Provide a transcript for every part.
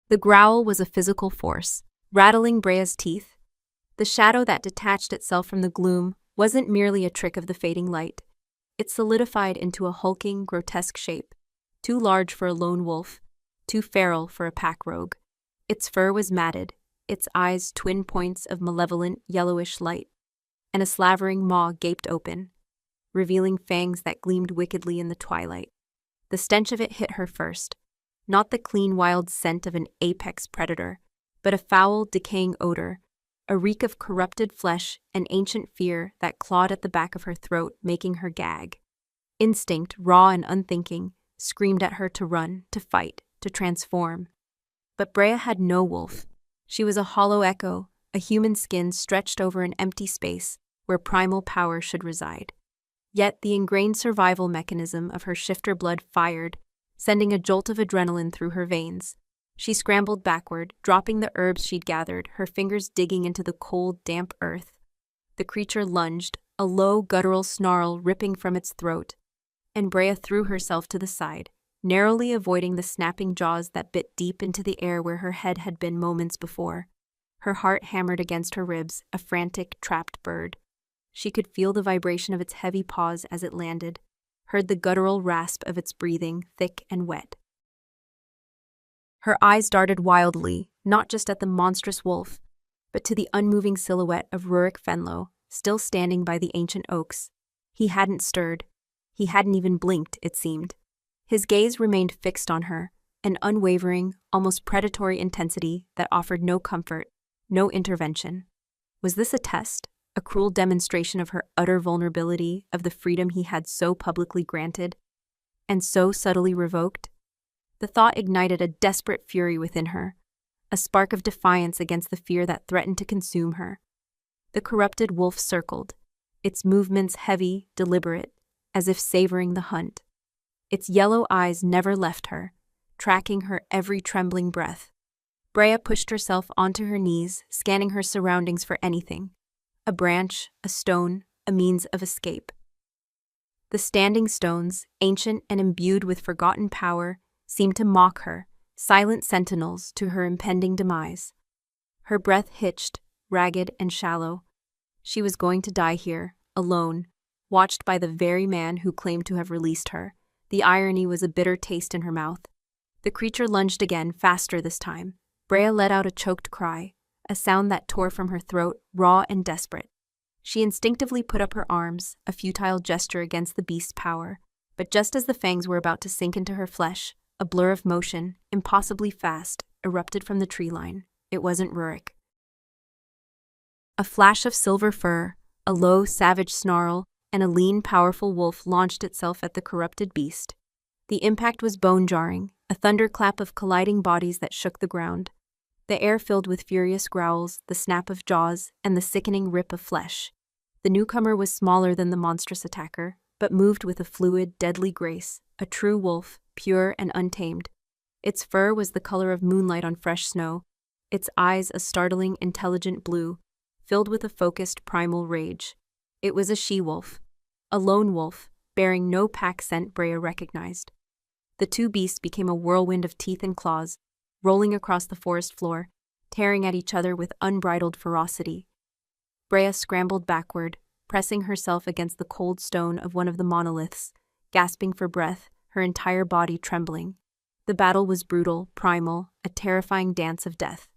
The growl was a physical force, rattling Brea's teeth. The shadow that detached itself from the gloom wasn't merely a trick of the fading light. It solidified into a hulking, grotesque shape, too large for a lone wolf, too feral for a pack rogue. Its fur was matted, its eyes twin points of malevolent, yellowish light, and a slavering maw gaped open, revealing fangs that gleamed wickedly in the twilight. The stench of it hit her first, not the clean, wild scent of an apex predator, but a foul, decaying odor, a reek of corrupted flesh and ancient fear that clawed at the back of her throat, making her gag. Instinct, raw and unthinking, screamed at her to run, to fight, to transform. But Brea had no wolf. She was a hollow echo, a human skin stretched over an empty space where primal power should reside. Yet the ingrained survival mechanism of her shifter blood fired, sending a jolt of adrenaline through her veins. She scrambled backward, dropping the herbs she'd gathered, her fingers digging into the cold, damp earth. The creature lunged, a low, guttural snarl ripping from its throat, and Brea threw herself to the side, narrowly avoiding the snapping jaws that bit deep into the air where her head had been moments before. Her heart hammered against her ribs, a frantic, trapped bird. She could feel the vibration of its heavy paws as it landed, heard the guttural rasp of its breathing, thick and wet. Her eyes darted wildly, not just at the monstrous wolf, but to the unmoving silhouette of Ruric Fenlo, still standing by the ancient oaks. He hadn't stirred. He hadn't even blinked, it seemed. His gaze remained fixed on her, an unwavering, almost predatory intensity that offered no comfort, no intervention. Was this a test? A cruel demonstration of her utter vulnerability, of the freedom he had so publicly granted, and so subtly revoked? The thought ignited a desperate fury within her, a spark of defiance against the fear that threatened to consume her. The corrupted wolf circled, its movements heavy, deliberate, as if savoring the hunt. Its yellow eyes never left her, tracking her every trembling breath. Brea pushed herself onto her knees, scanning her surroundings for anything. A branch, a stone, a means of escape. The standing stones, ancient and imbued with forgotten power, seemed to mock her, silent sentinels to her impending demise. Her breath hitched, ragged and shallow. She was going to die here, alone, watched by the very man who claimed to have released her. The irony was a bitter taste in her mouth. The creature lunged again, faster this time. Brea let out a choked cry, a sound that tore from her throat, raw and desperate. She instinctively put up her arms, a futile gesture against the beast's power. But just as the fangs were about to sink into her flesh, a blur of motion, impossibly fast, erupted from the tree line. It wasn't Ruric. A flash of silver fur, a low, savage snarl, and a lean, powerful wolf launched itself at the corrupted beast. The impact was bone-jarring, a thunderclap of colliding bodies that shook the ground. The air filled with furious growls, the snap of jaws, and the sickening rip of flesh. The newcomer was smaller than the monstrous attacker, but moved with a fluid, deadly grace, a true wolf, pure and untamed. Its fur was the color of moonlight on fresh snow, its eyes a startling, intelligent blue, filled with a focused, primal rage. It was a she-wolf, a lone wolf, bearing no pack scent Brea recognized. The two beasts became a whirlwind of teeth and claws, rolling across the forest floor, tearing at each other with unbridled ferocity. Brea scrambled backward, pressing herself against the cold stone of one of the monoliths, gasping for breath, her entire body trembling. The battle was brutal, primal, a terrifying dance of death.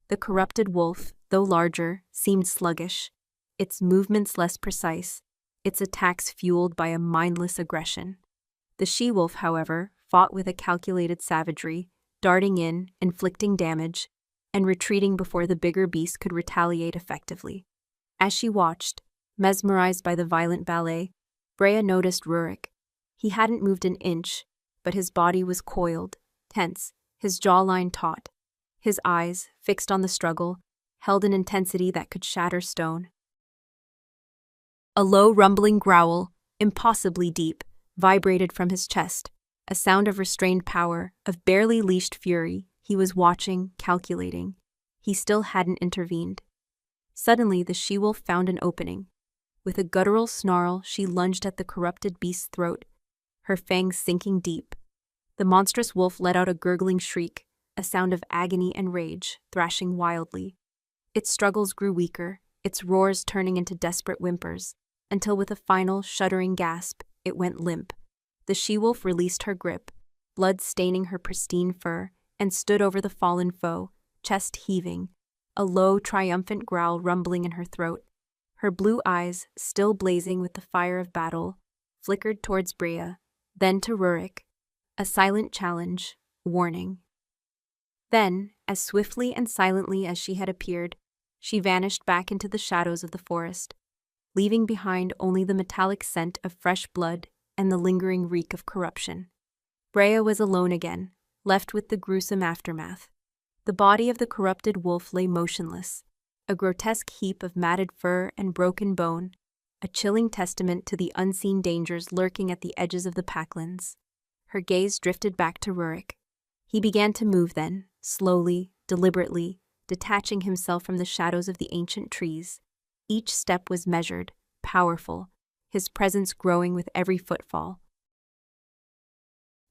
The corrupted wolf, though larger, seemed sluggish, its movements less precise, its attacks fueled by a mindless aggression. The she-wolf, however, fought with a calculated savagery, darting in, inflicting damage, and retreating before the bigger beast could retaliate effectively. As she watched, mesmerized by the violent ballet, Brea noticed Ruric. He hadn't moved an inch, but his body was coiled, tense, his jawline taut. His eyes, fixed on the struggle, held an intensity that could shatter stone. A low rumbling growl, impossibly deep, vibrated from his chest, a sound of restrained power, of barely leashed fury. He was watching, calculating. He still hadn't intervened. Suddenly, the she-wolf found an opening. With a guttural snarl, she lunged at the corrupted beast's throat, her fangs sinking deep. The monstrous wolf let out a gurgling shriek, a sound of agony and rage, thrashing wildly. Its struggles grew weaker, its roars turning into desperate whimpers, until with a final, shuddering gasp, it went limp. The she-wolf released her grip, blood staining her pristine fur, and stood over the fallen foe, chest heaving, a low, triumphant growl rumbling in her throat. Her blue eyes, still blazing with the fire of battle, flickered towards Brea, then to Ruric, a silent challenge, warning. Then, as swiftly and silently as she had appeared, she vanished back into the shadows of the forest, leaving behind only the metallic scent of fresh blood and the lingering reek of corruption. Brea was alone again, left with the gruesome aftermath. The body of the corrupted wolf lay motionless, a grotesque heap of matted fur and broken bone, a chilling testament to the unseen dangers lurking at the edges of the packlands. Her gaze drifted back to Ruric. He began to move then, slowly, deliberately, detaching himself from the shadows of the ancient trees. Each step was measured, powerful, his presence growing with every footfall.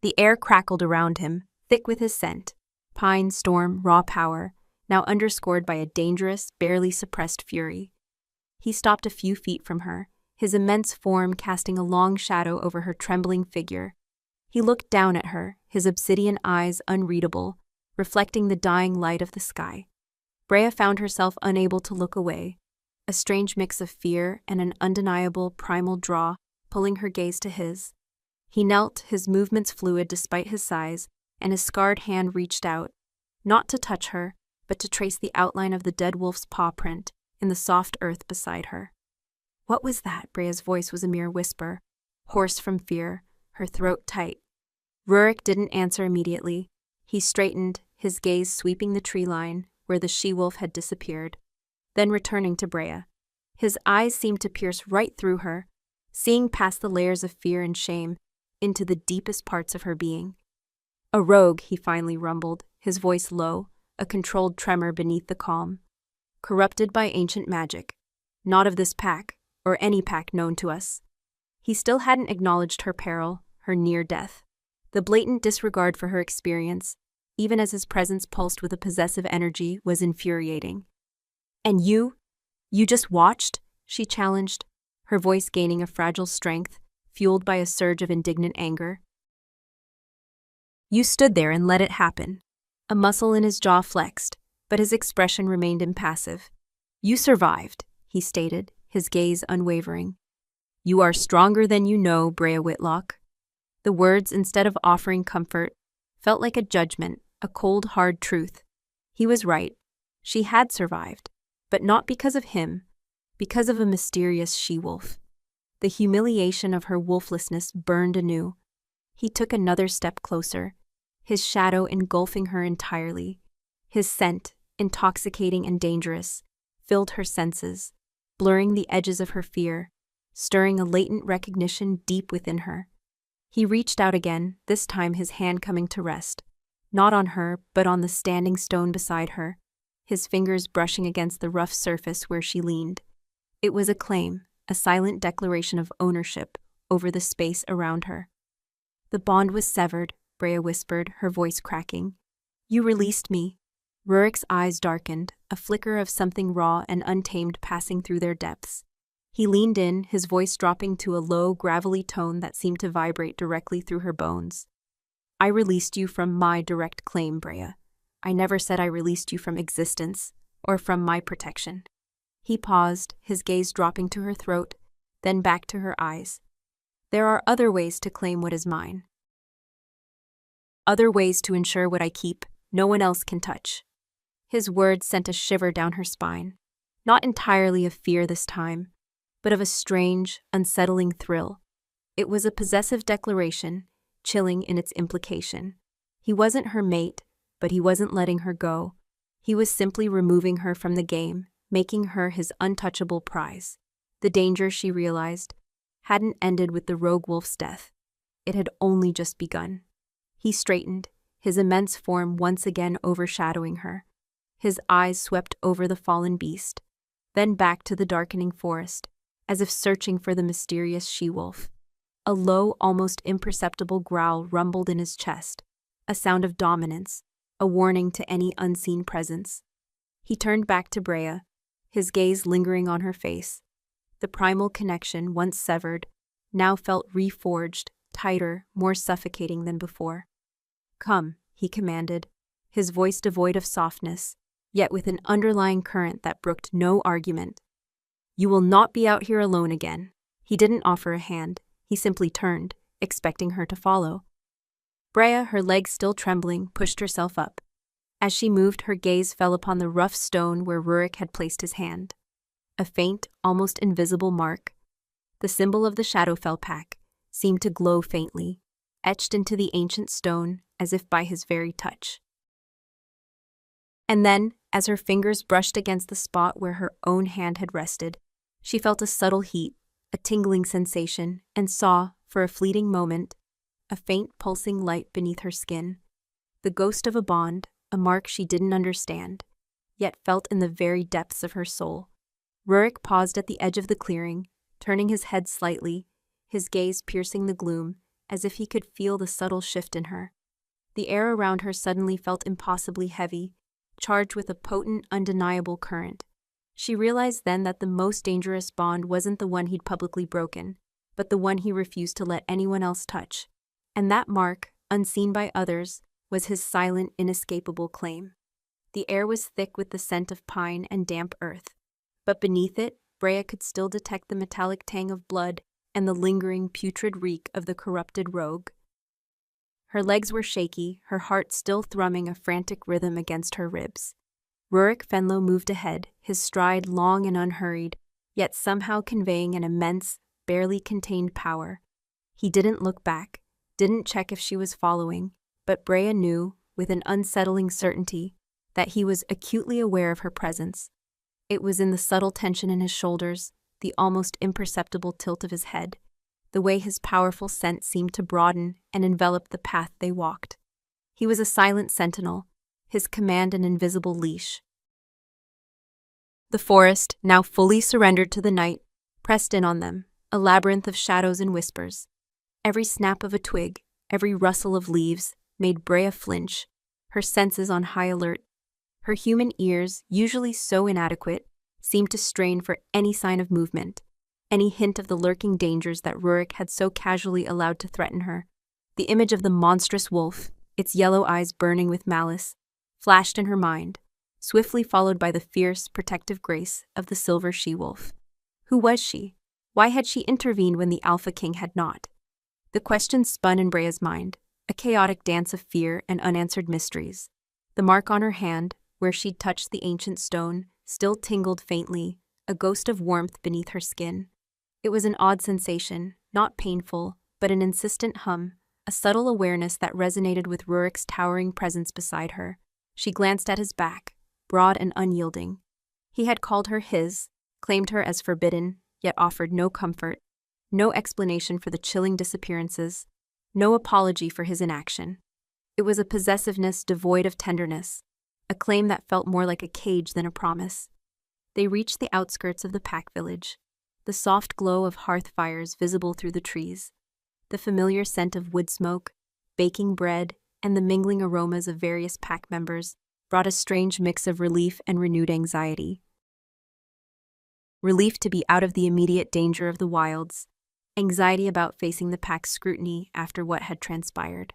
The air crackled around him, thick with his scent, pine, storm, raw power, now underscored by a dangerous, barely suppressed fury. He stopped a few feet from her, his immense form casting a long shadow over her trembling figure. He looked down at her, his obsidian eyes unreadable, reflecting the dying light of the sky. Brea found herself unable to look away, a strange mix of fear and an undeniable primal draw pulling her gaze to his. He knelt, his movements fluid despite his size, and his scarred hand reached out, not to touch her, but to trace the outline of the dead wolf's paw print in the soft earth beside her. What was that? Brea's voice was a mere whisper, hoarse from fear, her throat tight. Ruric didn't answer immediately. He straightened, his gaze sweeping the tree line where the she-wolf had disappeared, then returning to Brea. His eyes seemed to pierce right through her, seeing past the layers of fear and shame into the deepest parts of her being. A rogue, he finally rumbled, his voice low, a controlled tremor beneath the calm. Corrupted by ancient magic. Not of this pack, or any pack known to us. He still hadn't acknowledged her peril, her near death. The blatant disregard for her experience, even as his presence pulsed with a possessive energy, was infuriating. "And you just watched?" she challenged, her voice gaining a fragile strength, fueled by a surge of indignant anger. "You stood there and let it happen." A muscle in his jaw flexed, but his expression remained impassive. "You survived," he stated, his gaze unwavering. "You are stronger than you know, Brea Whitlock." The words, instead of offering comfort, felt like a judgment, a cold, hard truth. He was right. She had survived, but not because of him, because of a mysterious she-wolf. The humiliation of her wolflessness burned anew. He took another step closer, his shadow engulfing her entirely. His scent, intoxicating and dangerous, filled her senses, blurring the edges of her fear, stirring a latent recognition deep within her. He reached out again, this time his hand coming to rest, not on her, but on the standing stone beside her, his fingers brushing against the rough surface where she leaned. It was a claim, a silent declaration of ownership over the space around her. "The bond was severed," Brea whispered, her voice cracking. "You released me." Ruric's eyes darkened, a flicker of something raw and untamed passing through their depths. He leaned in, his voice dropping to a low, gravelly tone that seemed to vibrate directly through her bones. "I released you from my direct claim, Brea. I never said I released you from existence, or from my protection." He paused, his gaze dropping to her throat, then back to her eyes. "There are other ways to claim what is mine. Other ways to ensure what I keep, no one else can touch." His words sent a shiver down her spine, not entirely of fear this time, but of a strange, unsettling thrill. It was a possessive declaration, chilling in its implication. He wasn't her mate, but he wasn't letting her go. He was simply removing her from the game, making her his untouchable prize. The danger, she realized, hadn't ended with the rogue wolf's death. It had only just begun. He straightened, his immense form once again overshadowing her. His eyes swept over the fallen beast, then back to the darkening forest, as if searching for the mysterious she-wolf. A low, almost imperceptible growl rumbled in his chest, a sound of dominance, a warning to any unseen presence. He turned back to Brea, his gaze lingering on her face. The primal connection, once severed, now felt reforged, tighter, more suffocating than before. "Come," he commanded, his voice devoid of softness, yet with an underlying current that brooked no argument. "You will not be out here alone again." He didn't offer a hand, he simply turned, expecting her to follow. Brea, her legs still trembling, pushed herself up. As she moved, her gaze fell upon the rough stone where Ruric had placed his hand. A faint, almost invisible mark, the symbol of the Shadowfell Pack, seemed to glow faintly, etched into the ancient stone as if by his very touch. And then, as her fingers brushed against the spot where her own hand had rested, she felt a subtle heat, a tingling sensation, and saw, for a fleeting moment, a faint pulsing light beneath her skin. The ghost of a bond, a mark she didn't understand, yet felt in the very depths of her soul. Ruric paused at the edge of the clearing, turning his head slightly, his gaze piercing the gloom, as if he could feel the subtle shift in her. The air around her suddenly felt impossibly heavy, charged with a potent, undeniable current. She realized then that the most dangerous bond wasn't the one he'd publicly broken, but the one he refused to let anyone else touch. And that mark, unseen by others, was his silent, inescapable claim. The air was thick with the scent of pine and damp earth, but beneath it, Brea could still detect the metallic tang of blood and the lingering, putrid reek of the corrupted rogue. Her legs were shaky, her heart still thrumming a frantic rhythm against her ribs. Ruric Fenlo moved ahead, his stride long and unhurried, yet somehow conveying an immense, barely contained power. He didn't look back, didn't check if she was following, but Brea knew, with an unsettling certainty, that he was acutely aware of her presence. It was in the subtle tension in his shoulders, the almost imperceptible tilt of his head, the way his powerful scent seemed to broaden and envelop the path they walked. He was a silent sentinel, his command an invisible leash. The forest, now fully surrendered to the night, pressed in on them, a labyrinth of shadows and whispers. Every snap of a twig, every rustle of leaves, made Brea flinch, her senses on high alert. Her human ears, usually so inadequate, seemed to strain for any sign of movement, any hint of the lurking dangers that Ruric had so casually allowed to threaten her. The image of the monstrous wolf, its yellow eyes burning with malice, flashed in her mind, swiftly followed by the fierce, protective grace of the silver she-wolf. Who was she? Why had she intervened when the Alpha King had not? The questions spun in Brea's mind, a chaotic dance of fear and unanswered mysteries. The mark on her hand, where she'd touched the ancient stone, still tingled faintly, a ghost of warmth beneath her skin. It was an odd sensation, not painful, but an insistent hum, a subtle awareness that resonated with Ruric's towering presence beside her. She glanced at his back, broad and unyielding. He had called her his, claimed her as forbidden, yet offered no comfort, no explanation for the chilling disappearances, no apology for his inaction. It was a possessiveness devoid of tenderness, a claim that felt more like a cage than a promise. They reached the outskirts of the pack village, the soft glow of hearth fires visible through the trees, the familiar scent of wood smoke, baking bread, and the mingling aromas of various pack members brought a strange mix of relief and renewed anxiety. Relief to be out of the immediate danger of the wilds, anxiety about facing the pack's scrutiny after what had transpired.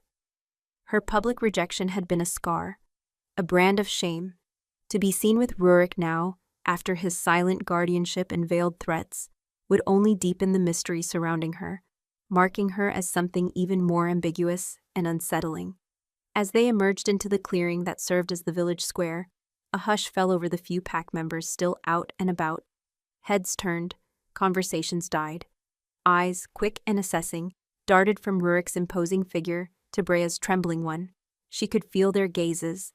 Her public rejection had been a scar, a brand of shame. To be seen with Ruric now, after his silent guardianship and veiled threats, would only deepen the mystery surrounding her, marking her as something even more ambiguous and unsettling. As they emerged into the clearing that served as the village square, a hush fell over the few pack members still out and about. Heads turned, conversations died. Eyes, quick and assessing, darted from Ruric's imposing figure to Brea's trembling one. She could feel their gazes,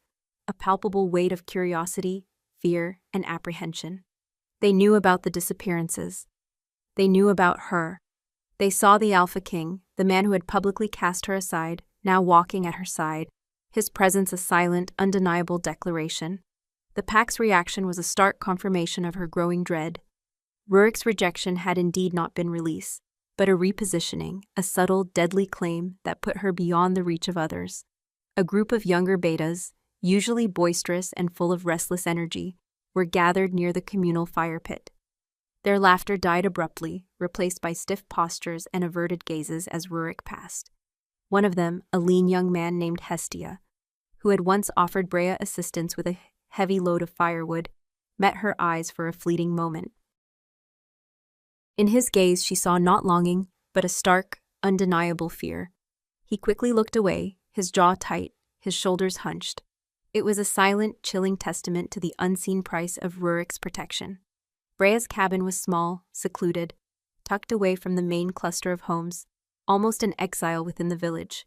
a palpable weight of curiosity, fear, and apprehension. They knew about the disappearances. They knew about her. They saw the Alpha King, the man who had publicly cast her aside, now walking at her side, his presence a silent, undeniable declaration. The pack's reaction was a stark confirmation of her growing dread. Ruric's rejection had indeed not been release, but a repositioning, a subtle, deadly claim that put her beyond the reach of others. A group of younger betas, usually boisterous and full of restless energy, were gathered near the communal fire pit. Their laughter died abruptly, replaced by stiff postures and averted gazes as Ruric passed. One of them, a lean young man named Hestia, who had once offered Brea assistance with a heavy load of firewood, met her eyes for a fleeting moment. In his gaze she saw not longing, but a stark, undeniable fear. He quickly looked away, his jaw tight, his shoulders hunched. It was a silent, chilling testament to the unseen price of Ruric's protection. Brea's cabin was small, secluded, tucked away from the main cluster of homes, almost an exile within the village.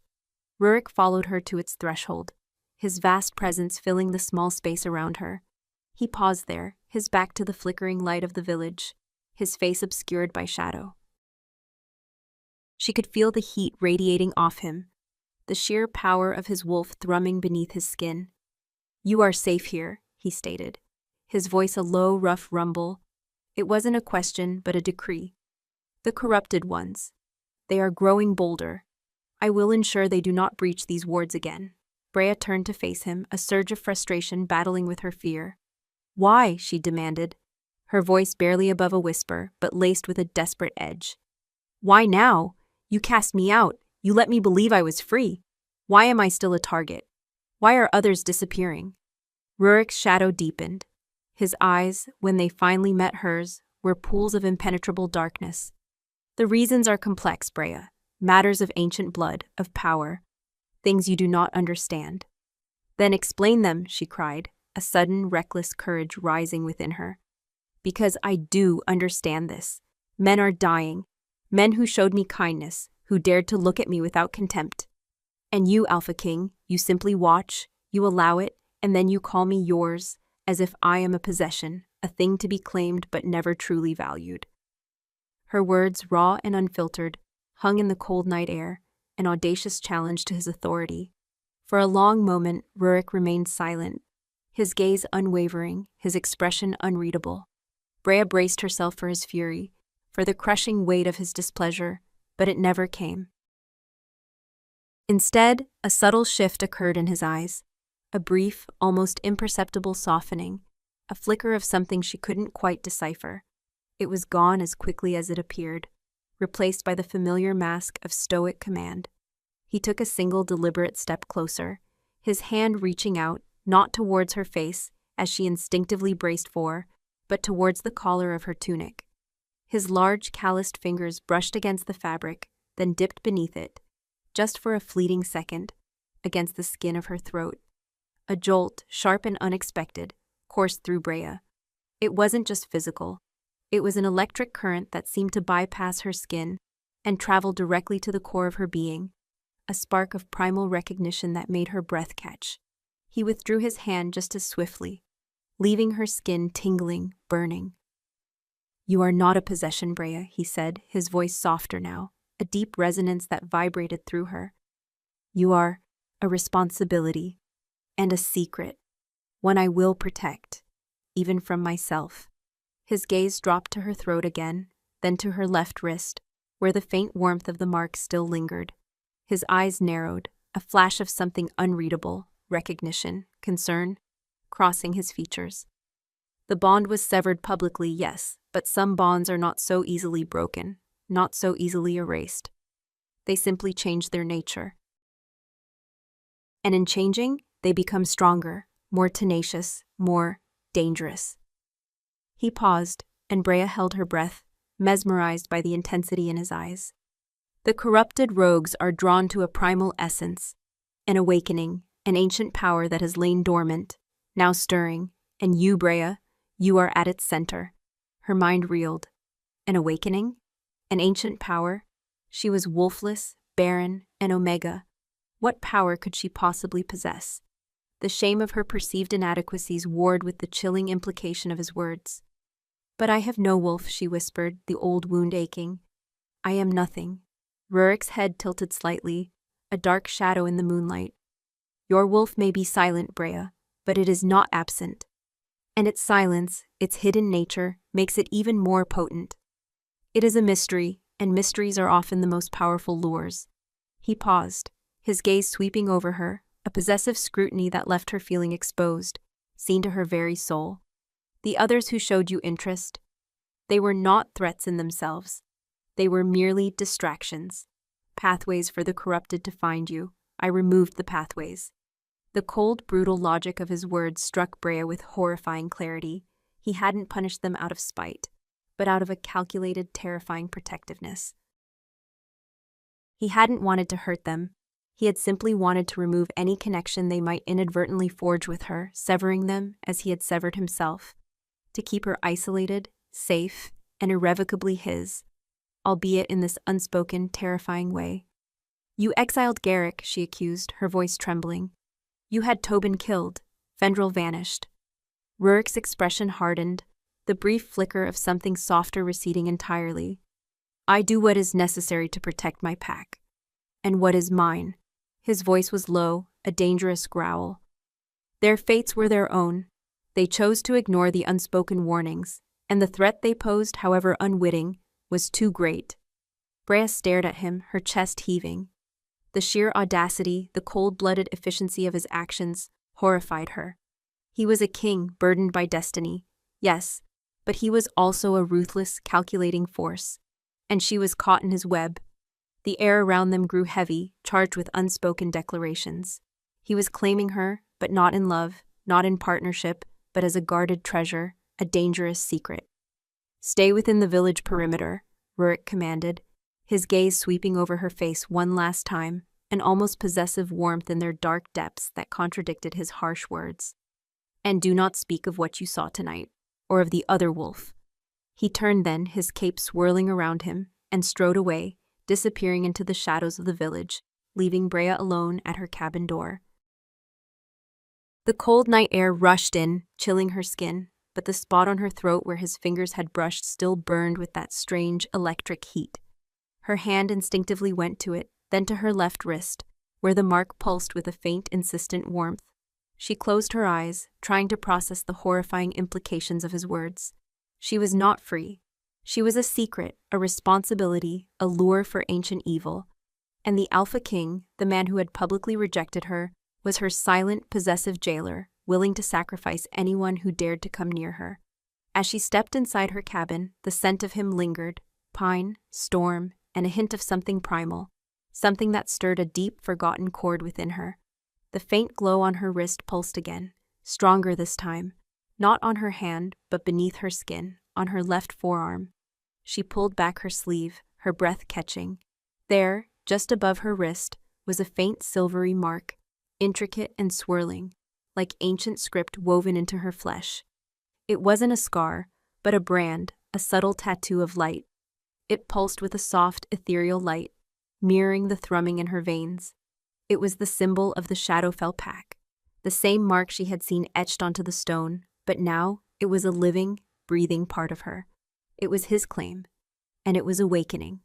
Ruric followed her to its threshold, his vast presence filling the small space around her. He paused there, his back to the flickering light of the village, his face obscured by shadow. She could feel the heat radiating off him, the sheer power of his wolf thrumming beneath his skin. "You are safe here," he stated, his voice a low, rough rumble. It wasn't a question, but a decree. "The corrupted ones. They are growing bolder. I will ensure they do not breach these wards again." Brea turned to face him, a surge of frustration battling with her fear. "Why?" she demanded, her voice barely above a whisper, but laced with a desperate edge. "Why now? You cast me out. You let me believe I was free. Why am I still a target? Why are others disappearing?" Ruric's shadow deepened. His eyes, when they finally met hers, were pools of impenetrable darkness. "The reasons are complex, Brea. Matters of ancient blood, of power. Things you do not understand." "Then explain them," she cried, a sudden, reckless courage rising within her. "Because I do understand this. Men are dying. Men who showed me kindness, who dared to look at me without contempt. And you, Alpha King, you simply watch, you allow it, and then you call me yours, as if I am a possession, a thing to be claimed but never truly valued." Her words, raw and unfiltered, hung in the cold night air, an audacious challenge to his authority. For a long moment, Ruric remained silent, his gaze unwavering, his expression unreadable. Brea braced herself for his fury, for the crushing weight of his displeasure, but it never came. Instead, a subtle shift occurred in his eyes, a brief, almost imperceptible softening, a flicker of something she couldn't quite decipher. It was gone as quickly as it appeared, replaced by the familiar mask of stoic command. He took a single deliberate step closer, his hand reaching out, not towards her face, as she instinctively braced for, but towards the collar of her tunic. His large, calloused fingers brushed against the fabric, then dipped beneath it, just for a fleeting second, against the skin of her throat. A jolt, sharp and unexpected, coursed through Brea. It wasn't just physical. It was an electric current that seemed to bypass her skin and travel directly to the core of her being, a spark of primal recognition that made her breath catch. He withdrew his hand just as swiftly, leaving her skin tingling, burning. "You are not a possession, Brea," he said, his voice softer now, a deep resonance that vibrated through her. "You are a responsibility and a secret, one I will protect, even from myself." His gaze dropped to her throat again, then to her left wrist, where the faint warmth of the mark still lingered. His eyes narrowed, a flash of something unreadable, recognition, concern, crossing his features. The bond was severed publicly, yes, but some bonds are not so easily broken, not so easily erased. They simply change their nature. And in changing, they become stronger, more tenacious, more dangerous. He paused, and Brea held her breath, mesmerized by the intensity in his eyes. The corrupted rogues are drawn to a primal essence, an awakening, an ancient power that has lain dormant, now stirring, and you, Brea, you are at its center. Her mind reeled. An awakening? An ancient power? She was wolfless, barren, and omega. What power could she possibly possess? The shame of her perceived inadequacies warred with the chilling implication of his words. "But I have no wolf," she whispered, the old wound aching. "I am nothing." Ruric's head tilted slightly, a dark shadow in the moonlight. "Your wolf may be silent, Brea, but it is not absent. And its silence, its hidden nature, makes it even more potent. It is a mystery, and mysteries are often the most powerful lures." He paused, his gaze sweeping over her, a possessive scrutiny that left her feeling exposed, seen to her very soul. The others who showed you interest, they were not threats in themselves. They were merely distractions. Pathways for the corrupted to find you. I removed the pathways. The cold, brutal logic of his words struck Brea with horrifying clarity. He hadn't punished them out of spite, but out of a calculated, terrifying protectiveness. He hadn't wanted to hurt them. He had simply wanted to remove any connection they might inadvertently forge with her, severing them as he had severed himself, to keep her isolated, safe, and irrevocably his, albeit in this unspoken, terrifying way. You exiled Garrick, she accused, her voice trembling. You had Tobin killed. Fendrel vanished. Ruric's expression hardened, the brief flicker of something softer receding entirely. I do what is necessary to protect my pack. And what is mine? His voice was low, a dangerous growl. Their fates were their own. They chose to ignore the unspoken warnings, and the threat they posed, however unwitting, was too great. Brea stared at him, her chest heaving. The sheer audacity, the cold-blooded efficiency of his actions, horrified her. He was a king burdened by destiny, yes, but he was also a ruthless, calculating force, and she was caught in his web. The air around them grew heavy, charged with unspoken declarations. He was claiming her, but not in love, not in partnership, but as a guarded treasure, a dangerous secret. Stay within the village perimeter, Ruric commanded, his gaze sweeping over her face one last time, an almost possessive warmth in their dark depths that contradicted his harsh words. And do not speak of what you saw tonight, or of the other wolf. He turned then, his cape swirling around him, and strode away, disappearing into the shadows of the village, leaving Brea alone at her cabin door. The cold night air rushed in, chilling her skin, but the spot on her throat where his fingers had brushed still burned with that strange electric heat. Her hand instinctively went to it, then to her left wrist, where the mark pulsed with a faint, insistent warmth. She closed her eyes, trying to process the horrifying implications of his words. She was not free. She was a secret, a responsibility, a lure for ancient evil. And the Alpha King, the man who had publicly rejected her, was her silent, possessive jailer, willing to sacrifice anyone who dared to come near her. As she stepped inside her cabin, the scent of him lingered, pine, storm, and a hint of something primal, something that stirred a deep, forgotten chord within her. The faint glow on her wrist pulsed again, stronger this time, not on her hand, but beneath her skin, on her left forearm. She pulled back her sleeve, her breath catching. There, just above her wrist, was a faint silvery mark, intricate and swirling, like ancient script woven into her flesh. It wasn't a scar, but a brand, a subtle tattoo of light. It pulsed with a soft, ethereal light, mirroring the thrumming in her veins. It was the symbol of the Shadowfell pack, the same mark she had seen etched onto the stone, but now it was a living, breathing part of her. It was his claim, and it was awakening.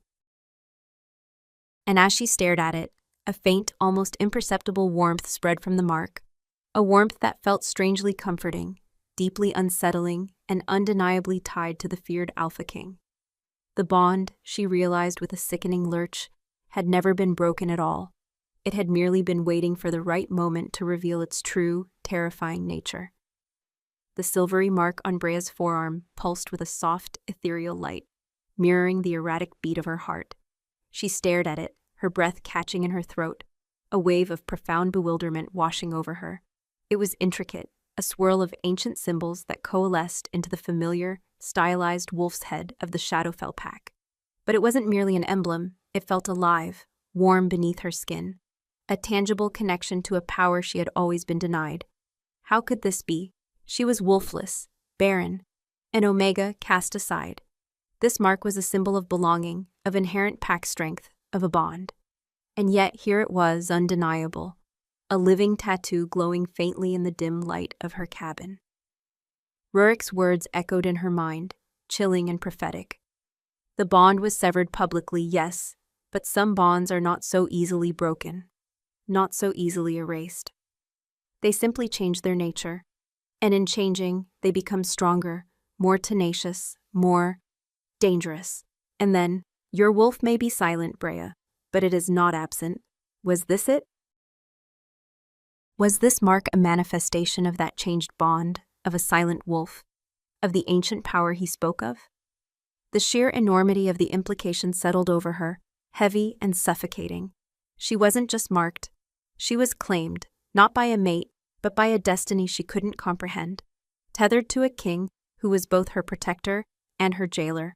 And as she stared at it, a faint, almost imperceptible warmth spread from the mark, a warmth that felt strangely comforting, deeply unsettling, and undeniably tied to the feared Alpha King. The bond, she realized with a sickening lurch, had never been broken at all. It had merely been waiting for the right moment to reveal its true, terrifying nature. The silvery mark on Brea's forearm pulsed with a soft, ethereal light, mirroring the erratic beat of her heart. She stared at it, her breath catching in her throat, a wave of profound bewilderment washing over her. It was intricate, a swirl of ancient symbols that coalesced into the familiar, stylized wolf's head of the Shadowfell pack. But it wasn't merely an emblem, it felt alive, warm beneath her skin, a tangible connection to a power she had always been denied. How could this be? She was wolfless, barren, an omega cast aside. This mark was a symbol of belonging, of inherent pack strength, of a bond. And yet here it was, undeniable, a living tattoo glowing faintly in the dim light of her cabin. Ruric's words echoed in her mind, chilling and prophetic. The bond was severed publicly, yes, but some bonds are not so easily broken, not so easily erased. They simply change their nature, and in changing, they become stronger, more tenacious, more dangerous. And then, your wolf may be silent, Brea, but it is not absent. Was this it? Was this mark a manifestation of that changed bond, of a silent wolf, of the ancient power he spoke of? The sheer enormity of the implication settled over her, heavy and suffocating. She wasn't just marked. She was claimed, not by a mate, but by a destiny she couldn't comprehend, tethered to a king who was both her protector and her jailer.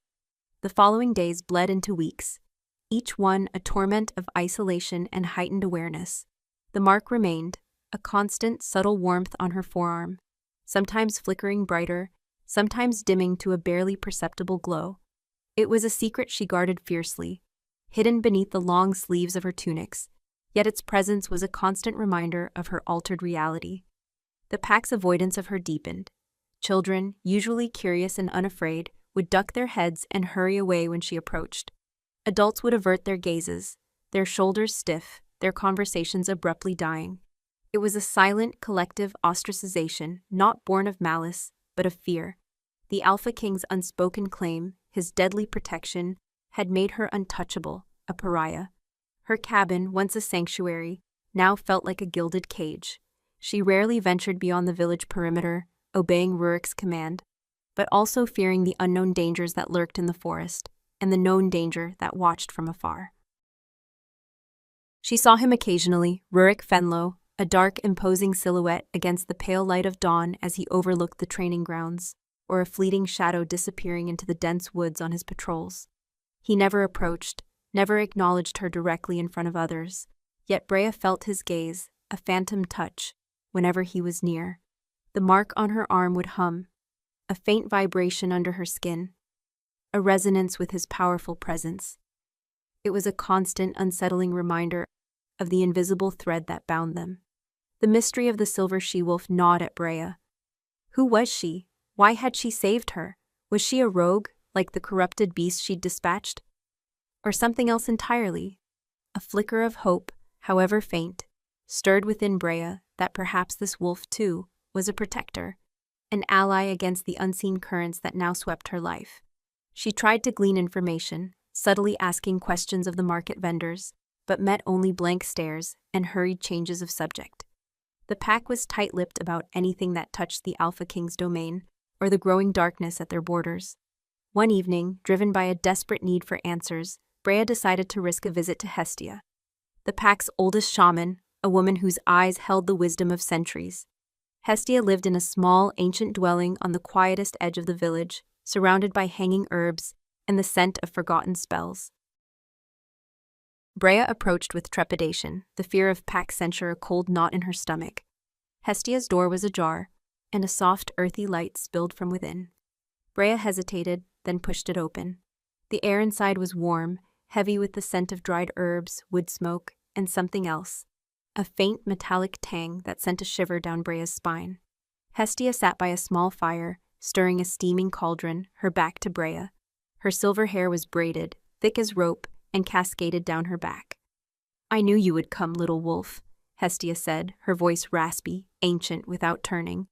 The following days bled into weeks, each one a torment of isolation and heightened awareness. The mark remained, a constant, subtle warmth on her forearm, sometimes flickering brighter, sometimes dimming to a barely perceptible glow. It was a secret she guarded fiercely, hidden beneath the long sleeves of her tunics, yet its presence was a constant reminder of her altered reality. The pack's avoidance of her deepened. Children, usually curious and unafraid, would duck their heads and hurry away when she approached. Adults would avert their gazes, their shoulders stiff, their conversations abruptly dying. It was a silent, collective ostracization, not born of malice, but of fear. The Alpha King's unspoken claim, his deadly protection, had made her untouchable, a pariah. Her cabin, once a sanctuary, now felt like a gilded cage. She rarely ventured beyond the village perimeter, obeying Ruric's command, but also fearing the unknown dangers that lurked in the forest, and the known danger that watched from afar. She saw him occasionally, Ruric Fenlo, a dark, imposing silhouette against the pale light of dawn as he overlooked the training grounds, or a fleeting shadow disappearing into the dense woods on his patrols. He never approached, never acknowledged her directly in front of others, yet Brea felt his gaze, a phantom touch, whenever he was near. The mark on her arm would hum, a faint vibration under her skin, a resonance with his powerful presence. It was a constant, unsettling reminder of the invisible thread that bound them. The mystery of the silver she-wolf gnawed at Brea. Who was she? Why had she saved her? Was she a rogue, like the corrupted beast she'd dispatched? Or something else entirely? A flicker of hope, however faint, stirred within Brea that perhaps this wolf, too, was a protector, an ally against the unseen currents that now swept her life. She tried to glean information, subtly asking questions of the market vendors, but met only blank stares and hurried changes of subject. The pack was tight-lipped about anything that touched the Alpha King's domain or the growing darkness at their borders. One evening, driven by a desperate need for answers, Brea decided to risk a visit to Hestia, the pack's oldest shaman, a woman whose eyes held the wisdom of centuries. Hestia lived in a small, ancient dwelling on the quietest edge of the village, surrounded by hanging herbs and the scent of forgotten spells. Brea approached with trepidation, the fear of pack censure a cold knot in her stomach. Hestia's door was ajar, and a soft, earthy light spilled from within. Brea hesitated, then pushed it open. The air inside was warm, heavy with the scent of dried herbs, wood smoke, and something else, a faint metallic tang that sent a shiver down Brea's spine. Hestia sat by a small fire, stirring a steaming cauldron, her back to Brea. Her silver hair was braided, thick as rope, and cascaded down her back. "I knew you would come, little wolf," Hestia said, her voice raspy, ancient, without turning.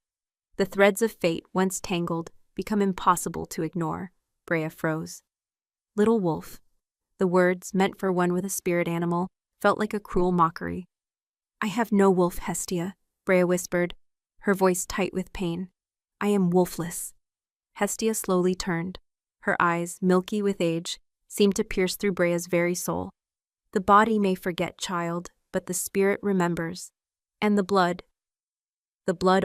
The threads of fate, once tangled, become impossible to ignore. Brea froze. Little wolf. The words, meant for one with a spirit animal, felt like a cruel mockery. "I have no wolf, Hestia," Brea whispered, her voice tight with pain. "I am wolfless." Hestia slowly turned. Her eyes, milky with age, seemed to pierce through Brea's very soul. "The body may forget, child, but the spirit remembers. And the blood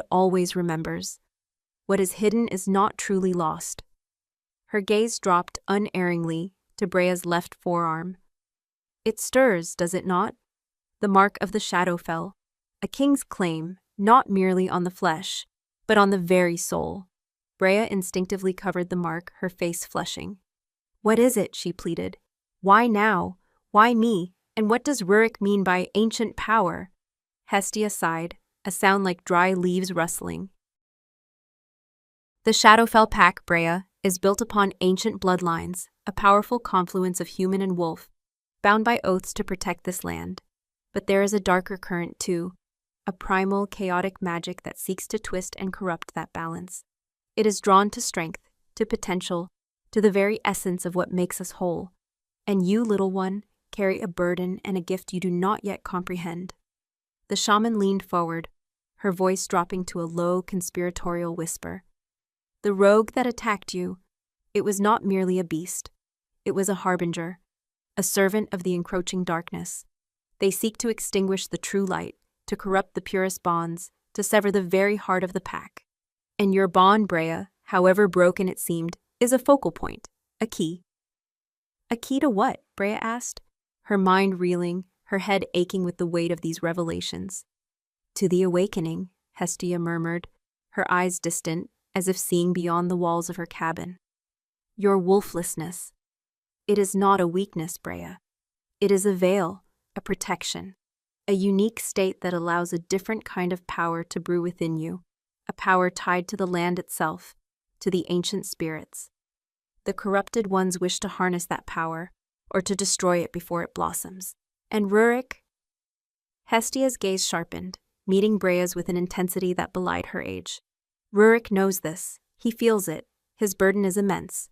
always remembers. What is hidden is not truly lost." Her gaze dropped unerringly to Brea's left forearm. "It stirs, does it not?" The mark of the shadow fell. A king's claim, not merely on the flesh, but on the very soul. Brea instinctively covered the mark, her face flushing. "What is it?" she pleaded. "Why now? Why me? And what does Ruric mean by ancient power?" Hestia sighed, a sound like dry leaves rustling. The Shadowfell Pack, Brea, is built upon ancient bloodlines, a powerful confluence of human and wolf, bound by oaths to protect this land. But there is a darker current too, a primal, chaotic magic that seeks to twist and corrupt that balance. It is drawn to strength, to potential, to the very essence of what makes us whole. And you, little one, carry a burden and a gift you do not yet comprehend. The shaman leaned forward, her voice dropping to a low, conspiratorial whisper. The rogue that attacked you, it was not merely a beast. It was a harbinger, a servant of the encroaching darkness. They seek to extinguish the true light, to corrupt the purest bonds, to sever the very heart of the pack. And your bond, Brea, however broken it seemed, is a focal point, a key. A key to what? Brea asked, her mind reeling, her head aching with the weight of these revelations. To the awakening, Hestia murmured, her eyes distant, as if seeing beyond the walls of her cabin. Your wolflessness. It is not a weakness, Brea. It is a veil, a protection, a unique state that allows a different kind of power to brew within you, a power tied to the land itself, to the ancient spirits. The corrupted ones wish to harness that power, or to destroy it before it blossoms. And Ruric? Hestia's gaze sharpened, meeting Brea's with an intensity that belied her age. Ruric knows this. He feels it. His burden is immense.